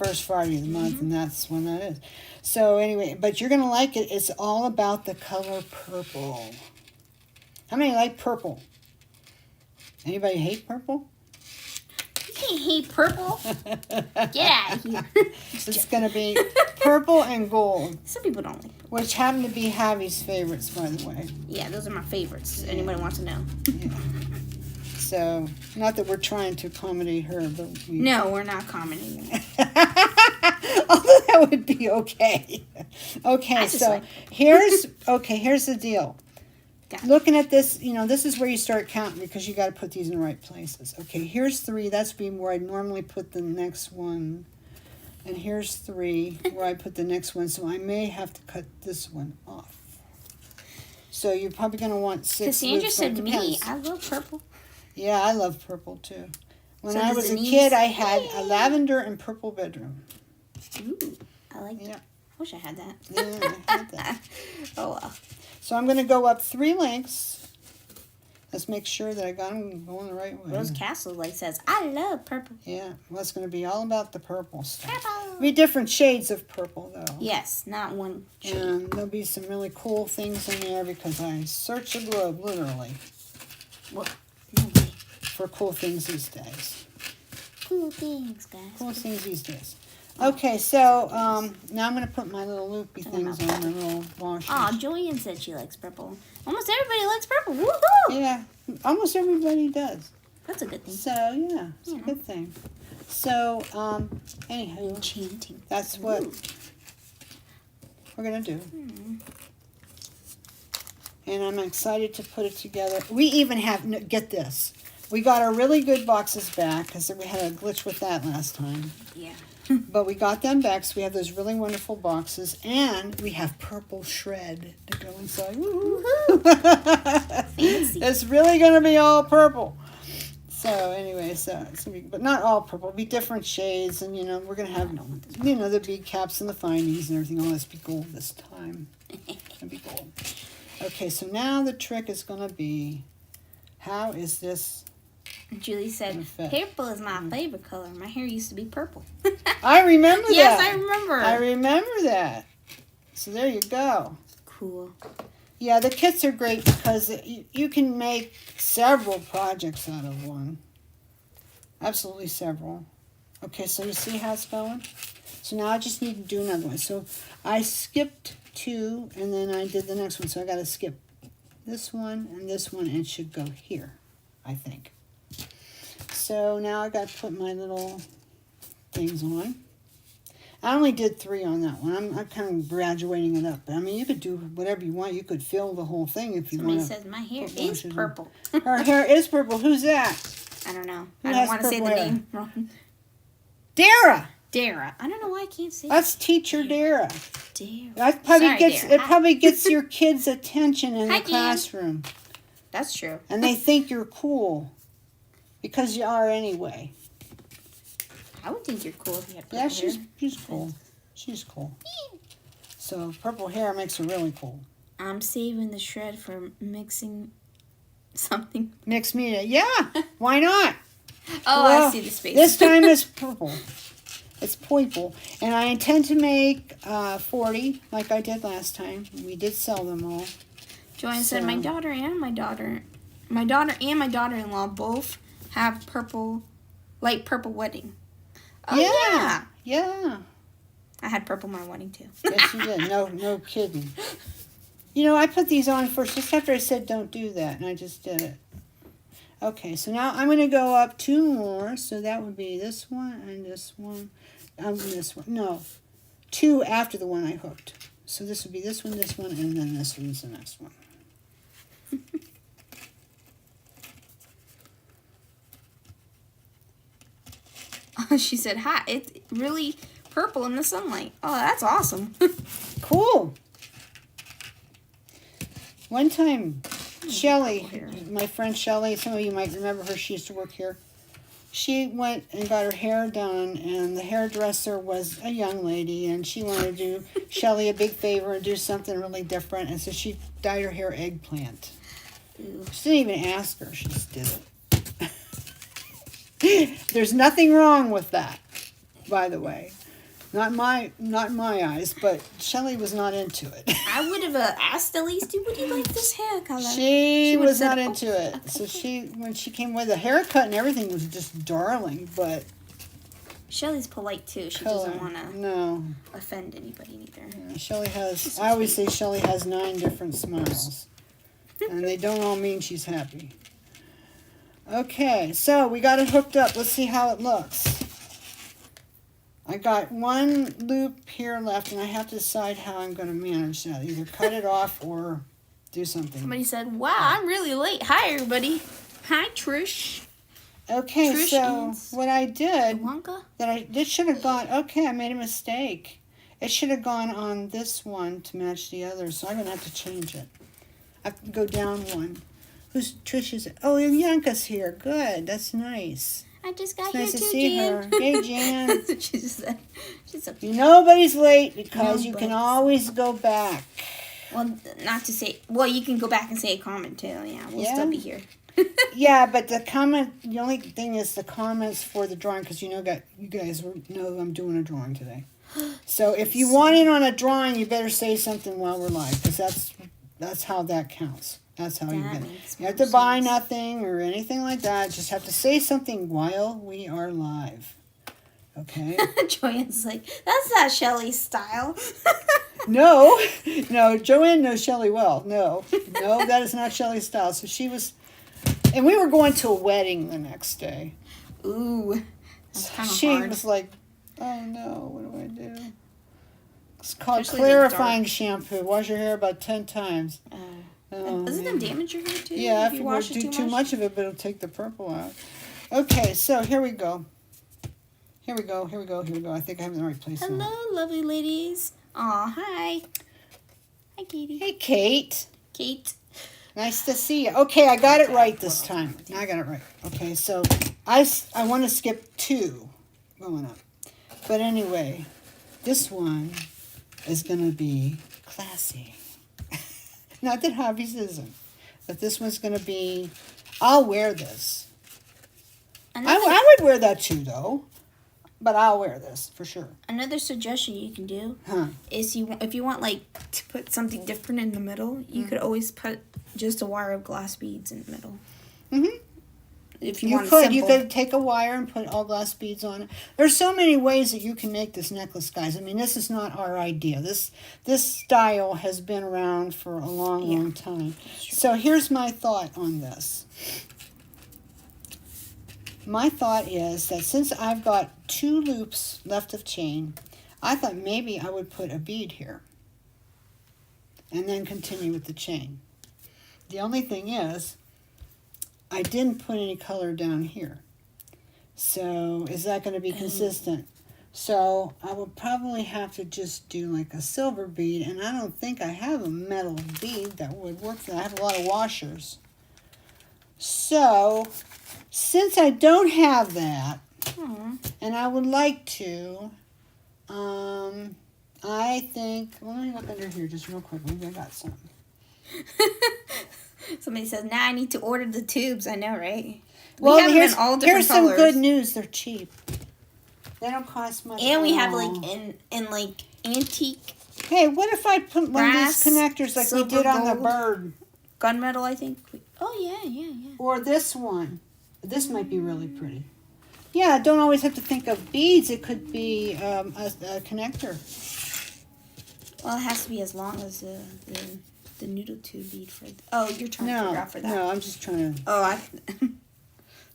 first Friday of the month, and that's when that is. So anyway, but you're going to like it. It's all about the color purple. How many like purple? Anybody hate purple? You can't hate purple. Get out of here. It's going to be purple and gold. Some people don't like purple. Which happen to be Javi's favorites, by the way. Yeah, those are my favorites. Anybody wants to know. Yeah. So, not that we're trying to accommodate her, but we... No, we're not accommodating her. Although that would be okay. Okay, so like here's the deal. Looking at this, you know, this is where you start counting because you got to put these in the right places. Okay, here's 3. That's be where I normally put the next one. And here's 3 where I put the next one. So I may have to cut this one off. So you're probably going to want 6 loops. Cassandra said me. I love purple. Yeah, I love purple too. When So I was a kid, I had a lavender and purple bedroom. Ooh, I like that. Yeah. I wish I had that. Yeah, I had that. Oh, well. So I'm going to go up 3 lengths. Let's make sure that I got them going the right way. Rose Castle like says, I love purple. Yeah, well, it's going to be all about the purple stuff. Purple. It'll be different shades of purple, though. Yes, not one shade. And there'll be some really cool things in there because I search the globe, literally, Well, for cool things these days. cool things, guys. Cool things these days. Okay, so now I'm going to put my little loopy things on, my little washers. Aw, Julian said she likes purple. Almost everybody likes purple. Woohoo! Yeah, almost everybody does. That's a good thing. So, yeah, it's a good thing. So, anywho, Enchanting. that's what we're going to do. And I'm excited to put it together. We even have, get this, we got our really good boxes back because we had a glitch with that last time. Yeah. But we got them back, so we have those really wonderful boxes, and we have purple shred to go inside. Woo-hoo. Fancy. It's really going to be all purple. So anyway, so it's gonna be, but not all purple. It'll be different shades, and you know we're gonna have, you know, the bead caps and the findings and everything. Oh, let's be gold this time. It'll be gold. Okay, so now the trick is gonna be, how is this? Julie said, purple is my favorite color. My hair used to be purple. I remember that. Yes, I remember. I remember that. So there you go. Cool. Yeah, the kits are great because you can make several projects out of one. Absolutely several. Okay, so you see how it's going? So now I just need to do another one. So I skipped 2, and then I did the next one. So I got to skip this one, and it should go here, I think. So now I got to put my little things on. I only did 3 on that one. I'm kind of graduating it up. I mean, you could do whatever you want. You could fill the whole thing if you want. Somebody says my hair is purple. Her hair is purple. Who's that? I don't know. Who I don't want to say the name wrong. Dara. Dara. I don't know why I can't say That's teacher Dara. Dara. That probably Sorry, gets Dara. it probably gets your kids' attention in Hi, the Dan. classroom. That's true. And they think you're cool. Because you are anyway. I would think you're cool if you had purple Yeah, hair. she's cool. She's cool. So purple hair makes her really cool. I'm saving the shred for mixing something. Mixed media. Yeah, why not? Oh, Well, I see the space. This time it's purple. It's purple. And I intend to make 40 like I did last time. We did sell them all. Joanne said my daughter and my daughter-in-law both have light purple wedding. Oh, yeah. Yeah. I had purple my wedding too. Yes, you did. No kidding. You know, I put these on first just after I said don't do that, and I just did it. Okay, so now I'm going to go up 2 more. So that would be this one and this one. This one. No, 2 after the one I hooked. So this would be this one, and then this one's the next one. She said, "Hi, it's really purple in the sunlight." Oh, that's awesome. Cool. One time, Shelly, my friend Shelly, some of you might remember her, she used to work here. She went and got her hair done, and the hairdresser was a young lady, and she wanted to do Shelly a big favor and do something really different, and so she dyed her hair eggplant. Ew. She didn't even ask her, she just did it. There's nothing wrong with that, by the way. Not in my eyes, but Shelly was not into it. I would have asked at least, would you like this hair color? She was said, not into it. okay. So when she came with the haircut and everything was just darling, but Shelly's polite too. She color, doesn't want to no. offend anybody either. Yeah, Shelly has, I always say Shelly has 9 different smiles. And they don't all mean she's happy. Okay, so we got it hooked up. Let's see how it looks. I got 1 loop here left, and I have to decide how I'm going to manage that. Either cut it off or do something. Somebody said, "Wow, I'm really late. Hi, everybody. Hi, Trish." Okay, Trish so and what I did, Wonka? this should have gone, okay, I made a mistake. It should have gone on this one to match the other, so I'm going to have to change it. I have to go down 1. Who's Trish's? Oh, Yanka's here. Good, that's nice. I just got It's here nice to too, see Jan. her. Hey, Jan. That's what she said. She's up. Nobody's late because you can Nobody's- always go back. Well, not to say. Well, you can go back and say a comment too. Yeah, we'll Yeah. still be here. Yeah, but the only thing is the comments for the drawing, because you guys know I'm doing a drawing today. So if you want in on a drawing, you better say something while we're live, because that's how that counts. That's how you That get it. makes You have more to buy sense. nothing or anything like that. Just have to say something while we are live. Okay? Joanne's like, that's not Shelly's style. No, Joanne knows Shelly well. No, that is not Shelly's style. So she was, and we were going to a wedding the next day. Ooh, that's kind of She hard. was like, oh no, what do I do? It's called Especially the clarifying shampoo. Wash your hair about 10 times. Oh, Doesn't man. it damage your hair too? Yeah, if you wash do it too much of it, but it'll take the purple out. Okay, so here we go. Here we go. I think I have the right place now. Hello, lovely ladies. Aw, hi. Hi, Katie. Hey, Kate. Kate. Nice to see you. Okay, I got it right this time. I got it right. Okay, so I want to skip 2 going up. But anyway, this one is going to be classy. Not that Hobbies isn't. But this one's going to be, I'll wear this. I would wear that too, though. But I'll wear this for sure. Another suggestion you can do Huh. is if you want like to put something different in the middle, you could always put just a wire of glass beads in the middle. Mm-hmm. If you, You want could. simple. You could take a wire and put all glass beads on it. There's so many ways that you can make this necklace, guys. I mean, this is not our idea. This style has been around for a long time. So here's my thought on this. My thought is that since I've got 2 loops left of chain, I thought maybe I would put a bead here and then continue with the chain. The only thing is, I didn't put any color down here. So is that going to be consistent? So I will probably have to just do like a silver bead, and I don't think I have a metal bead that would work for that. I have a lot of washers. So since I don't have that, and I would like to, I think, well, let me look under here just real quick. Maybe I got something. Somebody says, now I need to order the tubes. I know, right? Well, we have them here's in all different some colors. good news. They're cheap. They don't cost much. And we at have all. like in like antique Hey, what if I put one of these brass, connectors like we silver, did on the gold. bird? gunmetal, I think. Oh, yeah. Or this one. This might be really pretty. Yeah, don't always have to think of beads. It could be a connector. Well, it has to be as long as the noodle tube bead for. Oh, you're trying to figure out for that. No, I'm just trying to. Oh,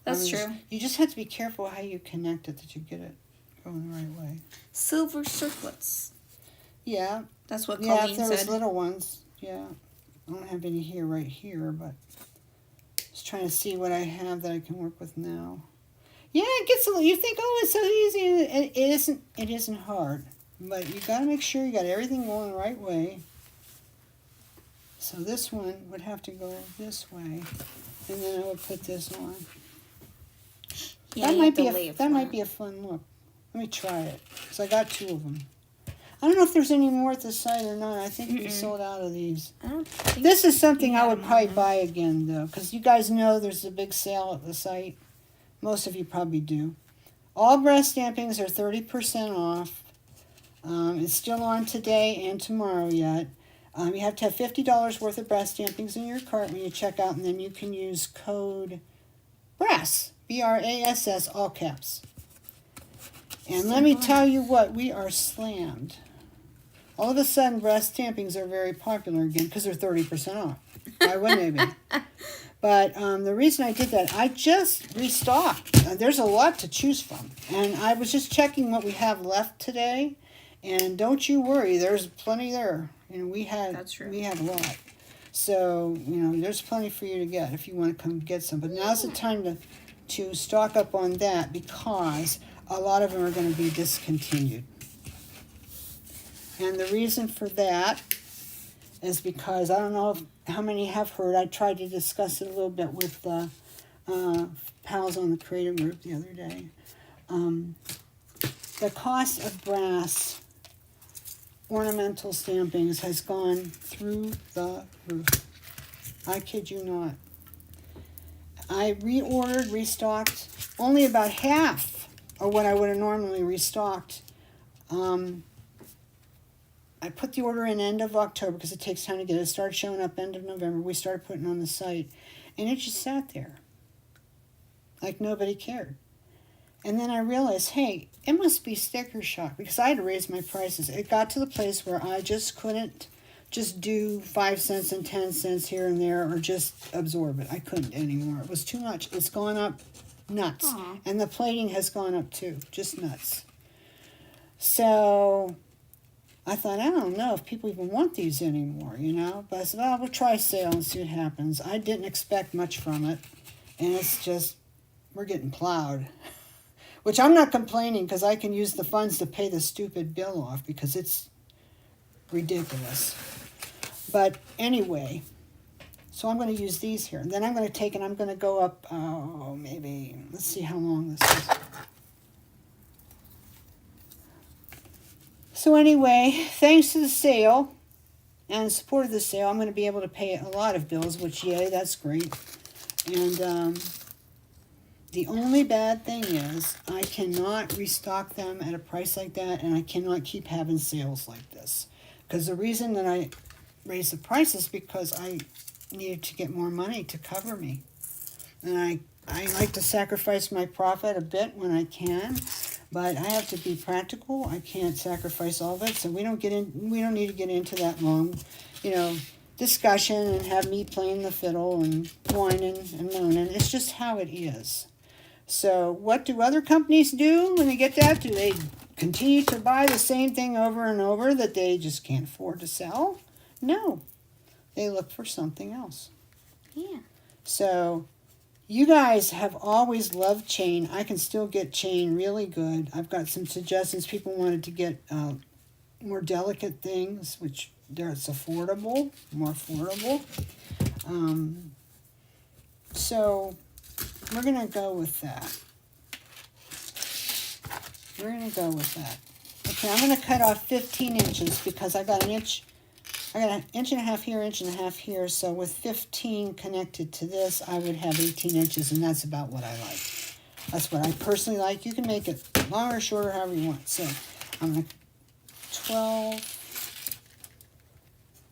That's true. You just have to be careful how you connect it, that you get it going the right way. Silver circlets. Yeah. That's what Yeah, Colleen if there said. was little ones. Yeah. I don't have any here right here, but just trying to see what I have that I can work with now. Yeah, it gets a little, you think, oh, it's so easy. It isn't hard. But you got to make sure you got everything going the right way. So this one would have to go this way. And then I would put this on. Yeah, that might be a fun look. Let me try it. Because I got 2 of them. I don't know if there's any more at the site or not. I think we sold out of these. I don't think This is something I would probably buy again, though. Because you guys know there's a big sale at the site. Most of you probably do. All brass stampings are 30% off. It's still on today and tomorrow yet. You have to have $50 worth of brass stampings in your cart when you check out, and then you can use code BRASS, BRASS, all caps. And let me tell you what, we are slammed. All of a sudden, brass stampings are very popular again because they're 30% off. Why wouldn't they be? But the reason I did that, I just restocked. There's a lot to choose from. And I was just checking what we have left today. And don't you worry, there's plenty there. You know, we had a lot. So, you know, there's plenty for you to get if you want to come get some. But now's the time to stock up on that because a lot of them are going to be discontinued. And the reason for that is because I don't know how many have heard. I tried to discuss it a little bit with pals on the creative group the other day. The cost of brass ornamental stampings has gone through the roof. I kid you not. I restocked only about half of what I would have normally restocked. I put the order in end of October because it takes time to get it. It started showing up end of November. We started putting it on the site. And it just sat there. Like nobody cared. And then I realized, hey, it must be sticker shock because I had to raise my prices. It got to the place where I just couldn't just do 5 cents and 10 cents here and there or just absorb it. I couldn't anymore. It was too much. It's gone up nuts. Aww. And the plating has gone up too. Just nuts. So I thought, I don't know if people even want these anymore, you know. But I said, well, we'll try a sale and see what happens. I didn't expect much from it. And it's just, we're getting plowed. Which I'm not complaining because I can use the funds to pay the stupid bill off because it's ridiculous. But anyway, so I'm going to use these here. And then I'm going to take and I'm going to go up, maybe, let's see how long this is. So anyway, thanks to the sale and support of the sale, I'm going to be able to pay a lot of bills, which, yay, that's great. And the only bad thing is I cannot restock them at a price like that, and I cannot keep having sales like this. Because the reason that I raised the price is because I needed to get more money to cover me. And I like to sacrifice my profit a bit when I can, but I have to be practical. I can't sacrifice all of it, so we don't need to get into that long, discussion and have me playing the fiddle and whining and moaning. It's just how it is. So what do other companies do when they get that? Do they continue to buy the same thing over and over that they just can't afford to sell? No. They look for something else. Yeah. So you guys have always loved chain. I can still get chain really good. I've got some suggestions. People wanted to get more delicate things, which it's affordable, more affordable. So we're going to go with that. We're going to go with that. Okay, I'm going to cut off 15 inches because I got an inch and a half here, inch and a half here. So with 15 connected to this, I would have 18 inches, and that's about what I like. That's what I personally like. You can make it longer or shorter, however you want. So I'm going to 12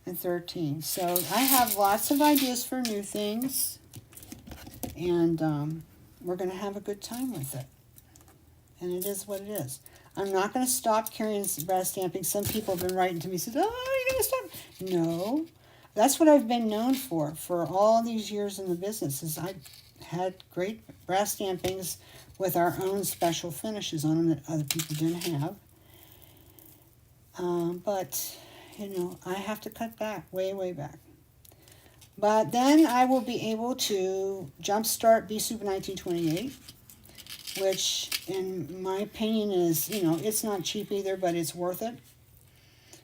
and 13. So I have lots of ideas for new things. And we're going to have a good time with it. And it is what it is. I'm not going to stop carrying brass stamping. Some people have been writing to me, says, oh, you're going to stop. No. That's what I've been known for all these years in the business, is I had great brass stampings with our own special finishes on them that other people didn't have. But, you know, I have to cut back, way, way back. But then I will be able to jumpstart Bee Soup 1928, which in my opinion is, you know, it's not cheap either, but it's worth it.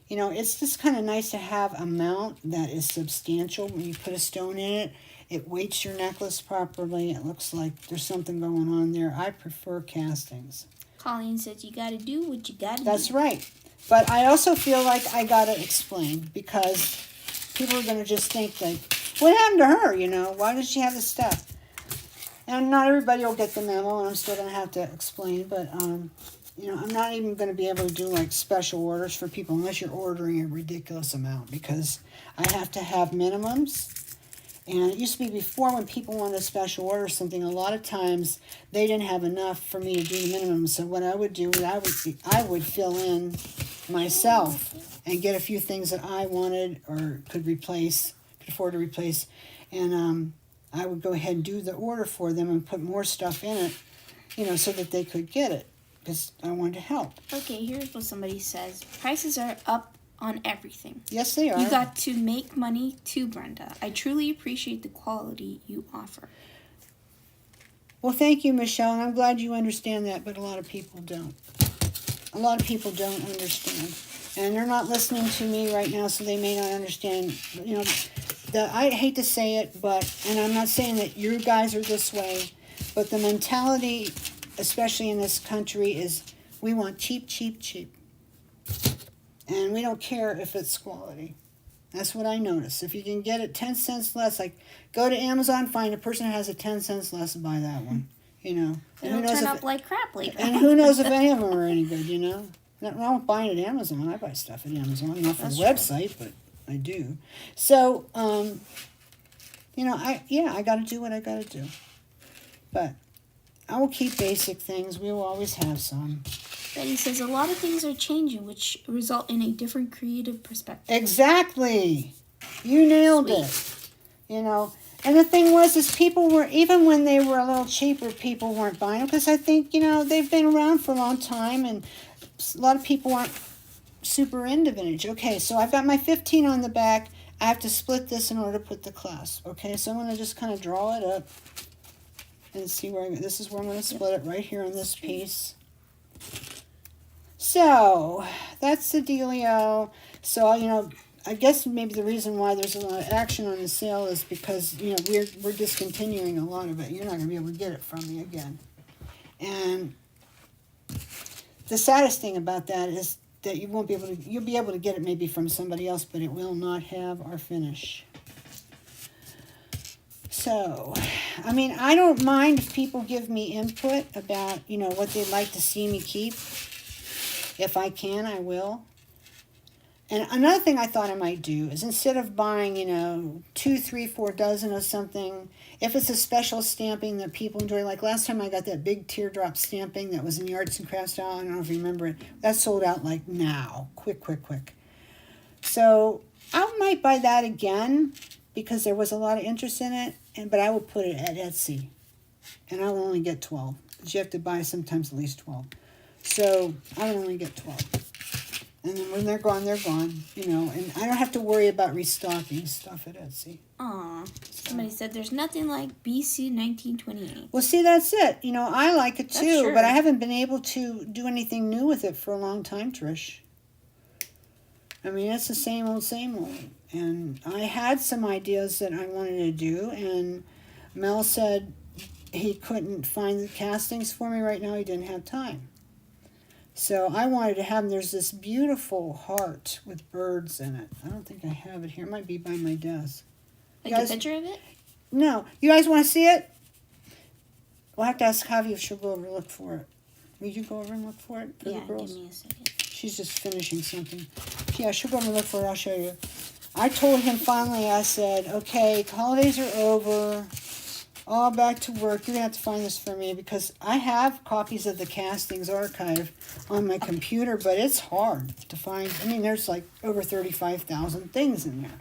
You know, it's just kind of nice to have a mount that is substantial. When you put a stone in it, it weights your necklace properly. It looks like there's something going on there. I prefer castings. Colleen says you gotta do what you gotta do. That's right. But I also feel like I gotta explain, because people are gonna just think like, what happened to her, you know? Why does she have this stuff? And not everybody will get the memo, and I'm still gonna have to explain, but you know, I'm not even going to be able to do like special orders for people unless you're ordering a ridiculous amount, because I have to have minimums. And it used to be before, when people wanted a special order something, a lot of times they didn't have enough for me to do the minimum. So what I would do is I would fill in myself and get a few things that I wanted or could replace, could afford to replace, and I would go ahead and do the order for them and put more stuff in it, you know, so that they could get it. Because I wanted to help. Okay, here's what somebody says. Prices are up on everything. Yes, they are. You got to make money too, Brenda. I truly appreciate the quality you offer. Well, thank you, Michelle, and I'm glad you understand that, but a lot of people don't. A lot of people don't understand. And they're not listening to me right now, so they may not understand. You know, I hate to say it, but, and I'm not saying that you guys are this way, but the mentality, especially in this country, is we want cheap, cheap, cheap. And we don't care if it's quality. That's what I notice. If you can get it 10 cents less, like go to Amazon, find a person that has a 10 cents less, buy that one. You know. It'll turn up like crap later. And who knows if any of them are any good, you know. Nothing wrong with buying at Amazon. I buy stuff at Amazon. Not for the website, but I do. So, you know, I got to do what I got to do. But I will keep basic things. We will always have some. Betty says a lot of things are changing, which result in a different creative perspective. Exactly. You nailed it. You know, and the thing was, is people were, even when they were a little cheaper, people weren't buying them, because I think, you know, they've been around for a long time, and a lot of people aren't super into vintage. Okay, so I've got my 15 on the back. I have to split this in order to put the clasp. Okay, so I'm going to just kind of draw it up and see where this is where I'm going to split it, right here on this piece. So that's the dealio. So, you know, I guess maybe the reason why there's a lot of action on the sale is because, you know, we're discontinuing a lot of it. You're not going to be able to get it from me again. And the saddest thing about that is that you won't be able to, you'll be able to get it maybe from somebody else, but it will not have our finish. So, I mean, I don't mind if people give me input about, you know, what they'd like to see me keep. If I can, I will. And another thing I thought I might do is, instead of buying, you know, 2, 3, 4 dozen of something, if it's a special stamping that people enjoy, like last time I got that big teardrop stamping that was in the arts and crafts style, I don't know if you remember it, that sold out like now, quick. So I might buy that again, because there was a lot of interest in it, but I will put it at Etsy, and I will only get 12, because you have to buy sometimes at least 12. So I would only get 12. And then when they're gone, you know, and I don't have to worry about restocking stuff at Etsy. Aw. Somebody said there's nothing like BC 1928. Well, see, that's it. You know, I like it too, true. but I haven't been able to do anything new with it for a long time, Trish. I mean, it's the same old. And I had some ideas that I wanted to do, and Mel said he couldn't find the castings for me right now. He didn't have time. So I wanted to have them. There's this beautiful heart with birds in it. I don't think I have it here. It might be by my desk. Like a picture of it? No. You guys want to see it? We'll have to ask Javi if she'll go over and look for it. Will you go over and look for it for the girls? Give me a second. She's just finishing something. Yeah, she'll go over and look for it. I'll show you. I told him finally, I said, okay, holidays are over. All back to work. You're going to have to find this for me, because I have copies of the castings archive on my computer, but it's hard to find. I mean, there's like over 35,000 things in there.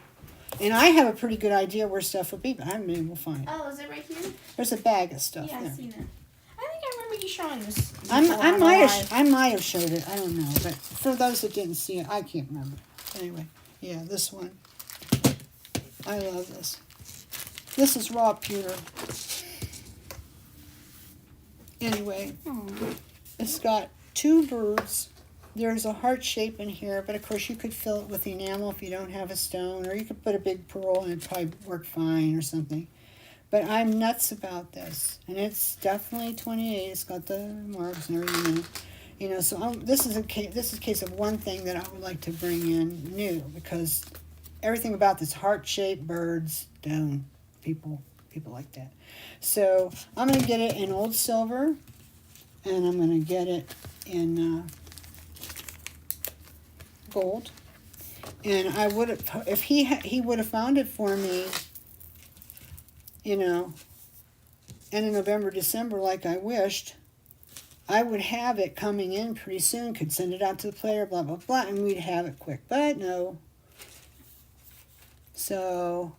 And I have a pretty good idea where stuff would be, but I haven't been able to find it. Oh, is it right here? There's a bag of stuff Yeah, there. I've seen it. I think I remember you showing this. I might have showed it. I don't know. But for those that didn't see it, I can't remember. Anyway, yeah, this one. I love this. This is raw pewter. Anyway, it's got 2 birds. There's a heart shape in here, but of course you could fill it with enamel if you don't have a stone, or you could put a big pearl and it'd probably work fine or something. But I'm nuts about this, and it's definitely 28. It's got the marks and everything in it. You know, so this is a case of one thing that I would like to bring in new, because everything about this heart-shaped birds, stone, people like that. So I'm going to get it in old silver, and I'm going to get it in gold. And I would have, if he would have found it for me, you know, end of November, December, like I wished, I would have it coming in pretty soon, could send it out to the player, blah, blah, blah, and we'd have it quick. But no. So,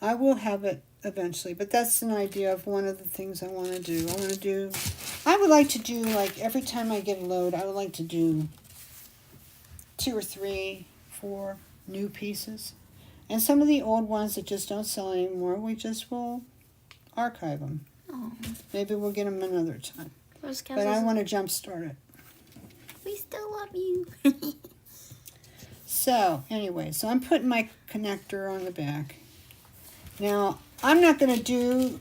I will have it eventually, but that's an idea of one of the things I want to do. I would like to do, like, every time I get a load, I would like to do 2 or 3, 4 new pieces. And some of the old ones that just don't sell anymore, we just will archive them. Oh. Maybe we'll get them another time. But I want to jumpstart it. We still love you. So, anyway, so I'm putting my connector on the back. Now, I'm not going to do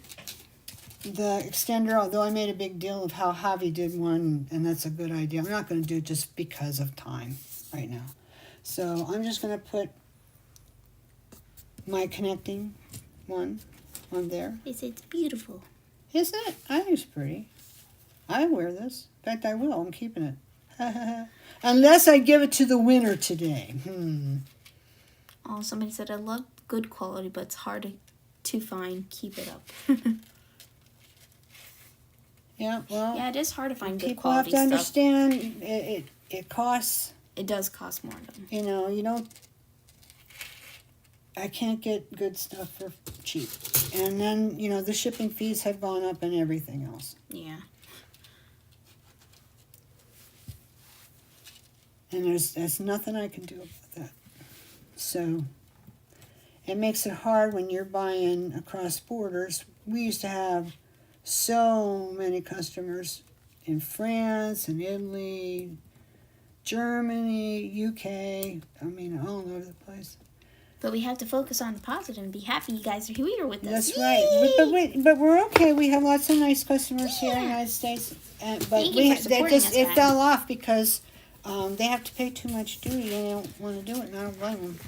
the extender, although I made a big deal of how Javi did one, and that's a good idea. I'm not going to do it just because of time right now. So, I'm just going to put my connecting one on there. They say it's beautiful. Isn't it? I think it's pretty. I wear this. In fact, I will. I'm keeping it. Unless I give it to the winner today. Oh, somebody said, I love good quality, but it's hard to find. Keep it up. Yeah, well. Yeah, it is hard to find good people quality have to stuff. understand it costs. It does cost more, though. You know, you don't. I can't get good stuff for cheap. And then, you know, the shipping fees have gone up and everything else. Yeah. And there's nothing I can do about that. So, it makes it hard when you're buying across borders. We used to have so many customers in France and Italy, Germany, UK. I mean, all over the place. But we have to focus on the positive and be happy you guys are here with us. That's right. But we're okay. We have lots of nice customers here in the United States. But Thank you for supporting us, it guys. fell off because they have to pay too much duty. They don't want to do it, and I don't blame them.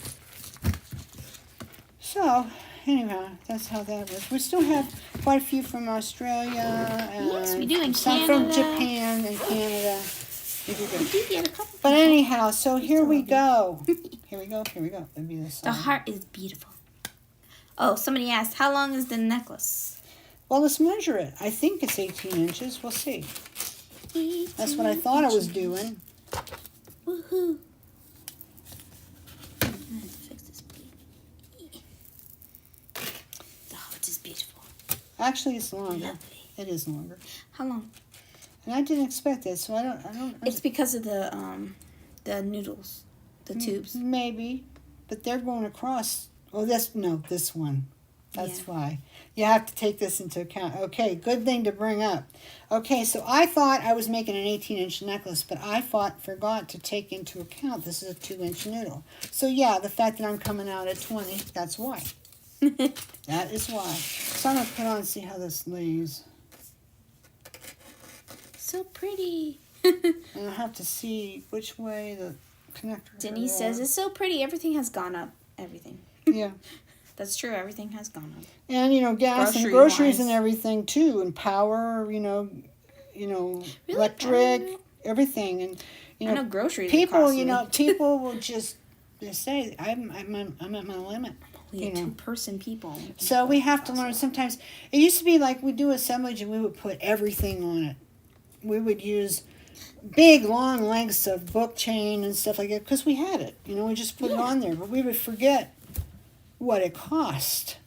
So, anyhow, that's how that was. We still have quite a few from Australia. And Yes, we do, and some Canada. from Japan and Canada. We do good. We do get a couple. But anyhow, so here we go. Here we go. That'd be the song. The heart is beautiful. Oh, somebody asked, how long is the necklace? Well, let's measure it. I think it's 18 inches. We'll see. That's what I thought I was doing. Woohoo. I'm gonna fix this bleed. The heart is beautiful. Actually, it's longer. Lovely. It is longer. How long? And I didn't expect it, so I don't. It's because of the noodles, the tubes. Maybe, but they're going across. Oh, this one. That's Yeah. why. You have to take this into account. Okay, good thing to bring up. Okay, so I thought I was making an 18-inch necklace, but I forgot to take into account this is a 2-inch noodle. So yeah, the fact that I'm coming out at 20, that's why. That is why. So I'm going to put on and see how this lays. So pretty. And I'll have to see which way the connector. Denise says, it's so pretty. Everything has gone up. Everything. Yeah. That's true. Everything has gone up. And, you know, gas and groceries and everything, too. And power, really? Electric, everything. And, I know groceries people, are costly. people will just say, I'm at my limit. We have two-person people. So we have to learn sometimes. It used to be like we do assemblage and we would put everything on it. We would use big, long lengths of book chain and stuff like that because we had it. You know, we just put it on there. But we would forget what it cost.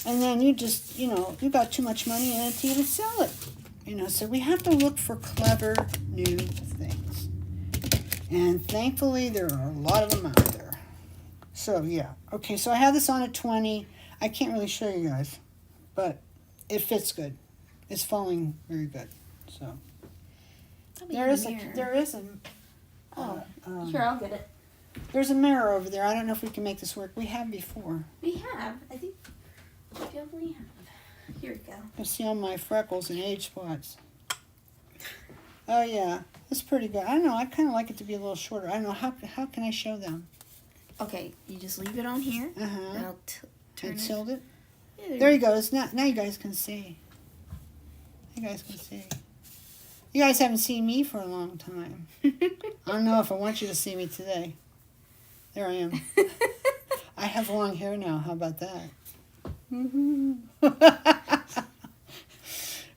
And then you just, you know, you got too much money in it to even sell it. You know, so we have to look for clever new things. And thankfully, there are a lot of them out there. So, yeah. Okay, so I have this on at 20. I can't really show you guys, but it fits good. It's falling very good. So, there is a, here, I'll get it. there's a mirror over there. I don't know if we can make this work. We have before. We have. I think we definitely have. Here we go. You see all my freckles and age spots. Oh, yeah. That's pretty good. I don't know. I kind of like it to be a little shorter. I don't know. How can I show them? Okay, you just leave it on here. Uh-huh. And I'll turn And it. tilt it. Yeah, There you go. It's now you guys can see. You guys can see. You guys haven't seen me for a long time. I don't know if I want you to see me today. There I am. I have long hair now. How about that?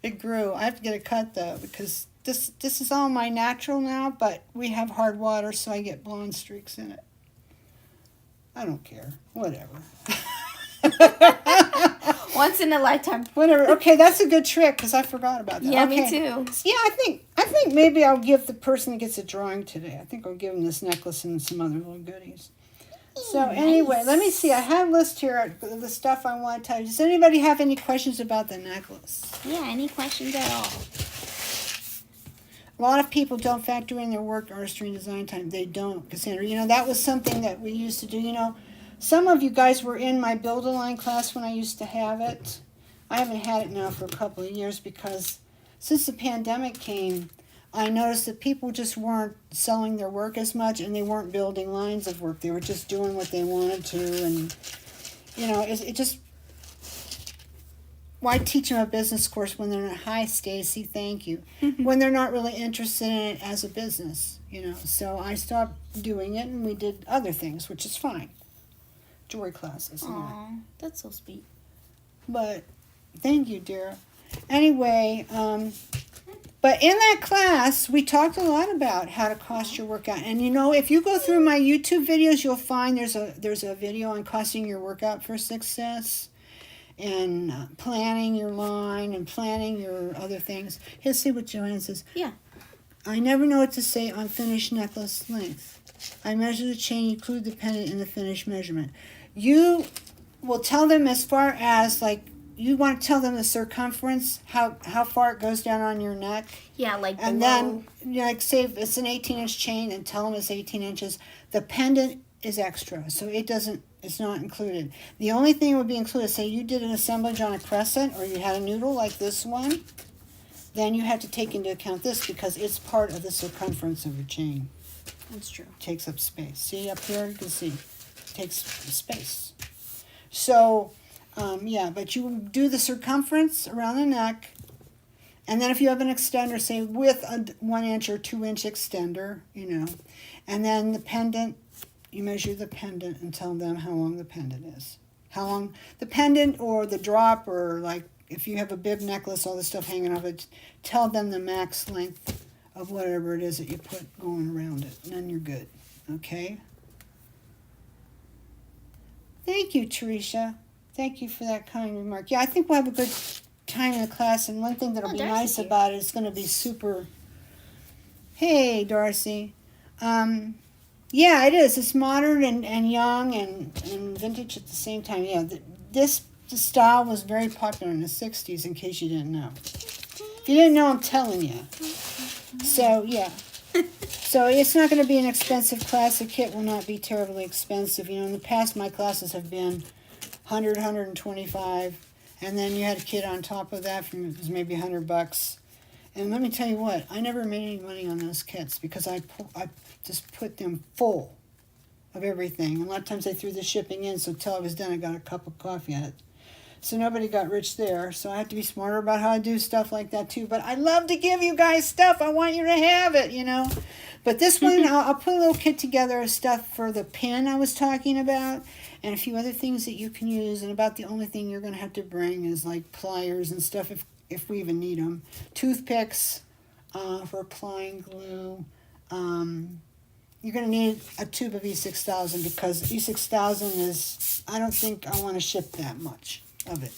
It grew. I have to get it cut though because this is all my natural now, but we have hard water, so I get blonde streaks in it. I don't care. Whatever. Once in a lifetime. Whatever. Okay, that's a good trick because I forgot about that. Yeah, okay. me too. Yeah, I think maybe I'll give the person that gets a drawing today. I think I'll give them this necklace and some other little goodies. So anyway, let me see. I have a list here of the stuff I want to tell you. Does anybody have any questions about the necklace? Yeah, any questions at all? A lot of people don't factor in their work artistry and design time. They don't, Cassandra. You know, that was something that we used to do. You know, some of you guys were in my Build-A-Line class when I used to have it. I haven't had it now for a couple of years because since the pandemic came, I noticed that people just weren't selling their work as much and they weren't building lines of work. They were just doing what they wanted to. And, you know, it just... Why teach them a business course when they're not, hi, Stacy, thank you, when they're not really interested in it as a business, you know. So I stopped doing it and we did other things, which is fine. Jewelry classes. Aw, that's so sweet. But thank you, dear. Anyway, but in that class, we talked a lot about how to cost your work out. And, you know, if you go through my YouTube videos, you'll find there's a video on costing your work out for success. And planning your line and planning your other things. Let's see what Joanne says. Yeah. I never know what to say on finished necklace length. I measure the chain, include the pendant in the finished measurement. You will tell them as far as, like, you want to tell them the circumference, how far it goes down on your neck. Yeah, like and below. then, you know, like, say if it's an 18-inch chain and tell them it's 18 inches. The pendant is extra, so it's not included. The only thing would be included, say you did an assemblage on a crescent or you had a noodle like this one, then you have to take into account this because it's part of the circumference of your chain. That's true. It takes up space. See up here, you can see, it takes space. So, yeah, but you do the circumference around the neck, and then if you have an extender, say with a 1 inch or 2 inch extender, you know, and then the pendant, you measure the pendant and tell them how long the pendant is. How long the pendant or the drop, or like if you have a bib necklace, all the stuff hanging off it, tell them the max length of whatever it is that you put going around it. And then you're good. Okay? Thank you, Teresa. Thank you for that kind remark. Yeah, I think we'll have a good time in the class, and one thing that'll be nice here. about it is going to be super... Hey, Darcy. Yeah, it is. It's modern and young and vintage at the same time. Yeah, this style was very popular in the 60s, in case you didn't know. If you didn't know, I'm telling you. So, yeah. So it's not going to be an expensive class. The kit will not be terribly expensive. You know, in the past, my classes have been 100, 125, and then you had a kit on top of that from, it was maybe $100. And let me tell you what, I never made any money on those kits because I just put them full of everything. And a lot of times I threw the shipping in, so until I was done, I got a cup of coffee at it. So nobody got rich there. So I have to be smarter about how I do stuff like that too. But I love to give you guys stuff. I want you to have it, you know. But this one, I'll put a little kit together of stuff for the pin I was talking about, and a few other things that you can use. And about the only thing you're going to have to bring is like pliers and stuff if we even need them. Toothpicks, for applying glue. You're going to need a tube of E6000 because E6000 is, I don't think I want to ship that much of it.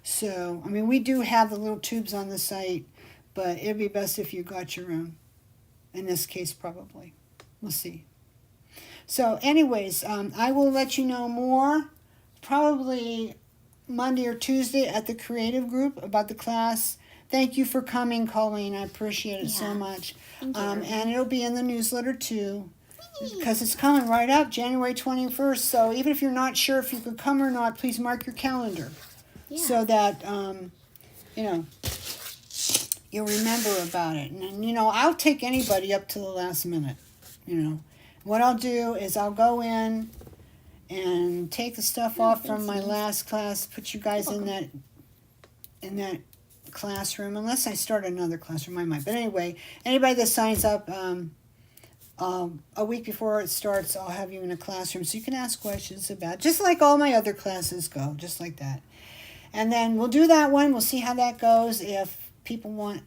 So, I mean, we do have the little tubes on the site, but it'd be best if you got your own. In this case, probably. We'll see. So, anyways, I will let you know more probably Monday or Tuesday at the creative group about the class. Thank you for coming, Colleen. I appreciate it so much. And it'll be in the newsletter too, because it's coming right up, January 21st. So even if you're not sure if you could come or not, please mark your calendar so that, you know, you'll remember about it. And, you know, I'll take anybody up to the last minute, you know. What I'll do is I'll go in and take the stuff off from my last class, put you guys in that classroom, unless I start another classroom, I might. But anyway, anybody that signs up a week before it starts, I'll have you in a classroom so you can ask questions about, just like all my other classes go, just like that. And then we'll do that one. We'll see how that goes. If people want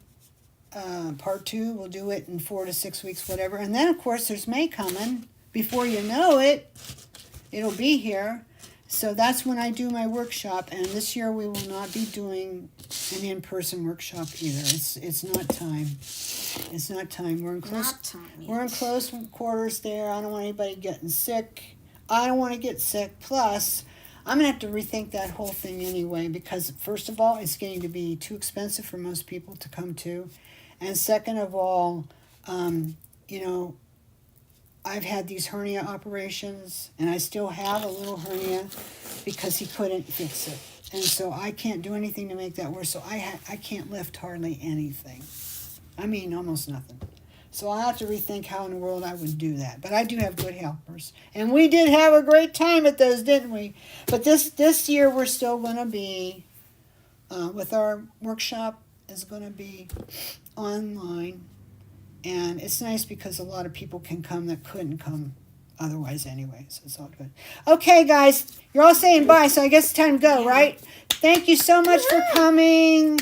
part 2, we'll do it in 4 to 6 weeks, whatever. And then, of course, there's May coming. Before you know it, it'll be here. So that's when I do my workshop, and this year we will not be doing an in-person workshop either. It's not time. It's not time. We're in close quarters there. I don't want anybody getting sick. I don't want to get sick. Plus, I'm going to have to rethink that whole thing anyway, because first of all, it's getting to be too expensive for most people to come to. And second of all, you know, I've had these hernia operations, and I still have a little hernia because he couldn't fix it. And so I can't do anything to make that worse. So I can't lift hardly anything. I mean, almost nothing. So I'll have to rethink how in the world I would do that. But I do have good helpers. And we did have a great time at those, didn't we? But this year we're still going to be, with our workshop, is going to be online. And it's nice because a lot of people can come that couldn't come otherwise anyway. So it's all good. Okay, guys. You're all saying bye, so I guess it's time to go, right? Thank you so much for coming.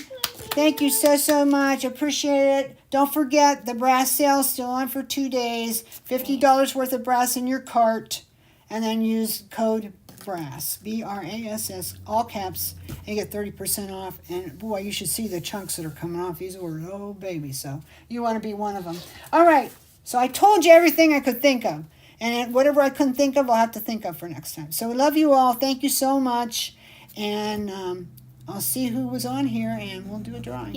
Thank you so much. Appreciate it. Don't forget, the brass sale's still on for 2 days. $50 worth of brass in your cart. And then use code BRASS, BRASS, all caps, and you get 30% off. And boy, you should see the chunks that are coming off these orders. Oh, baby. So you want to be one of them. All right. So I told you everything I could think of. And whatever I couldn't think of, I'll have to think of for next time. So we love you all. Thank you so much. And I'll see who was on here, and we'll do a drawing.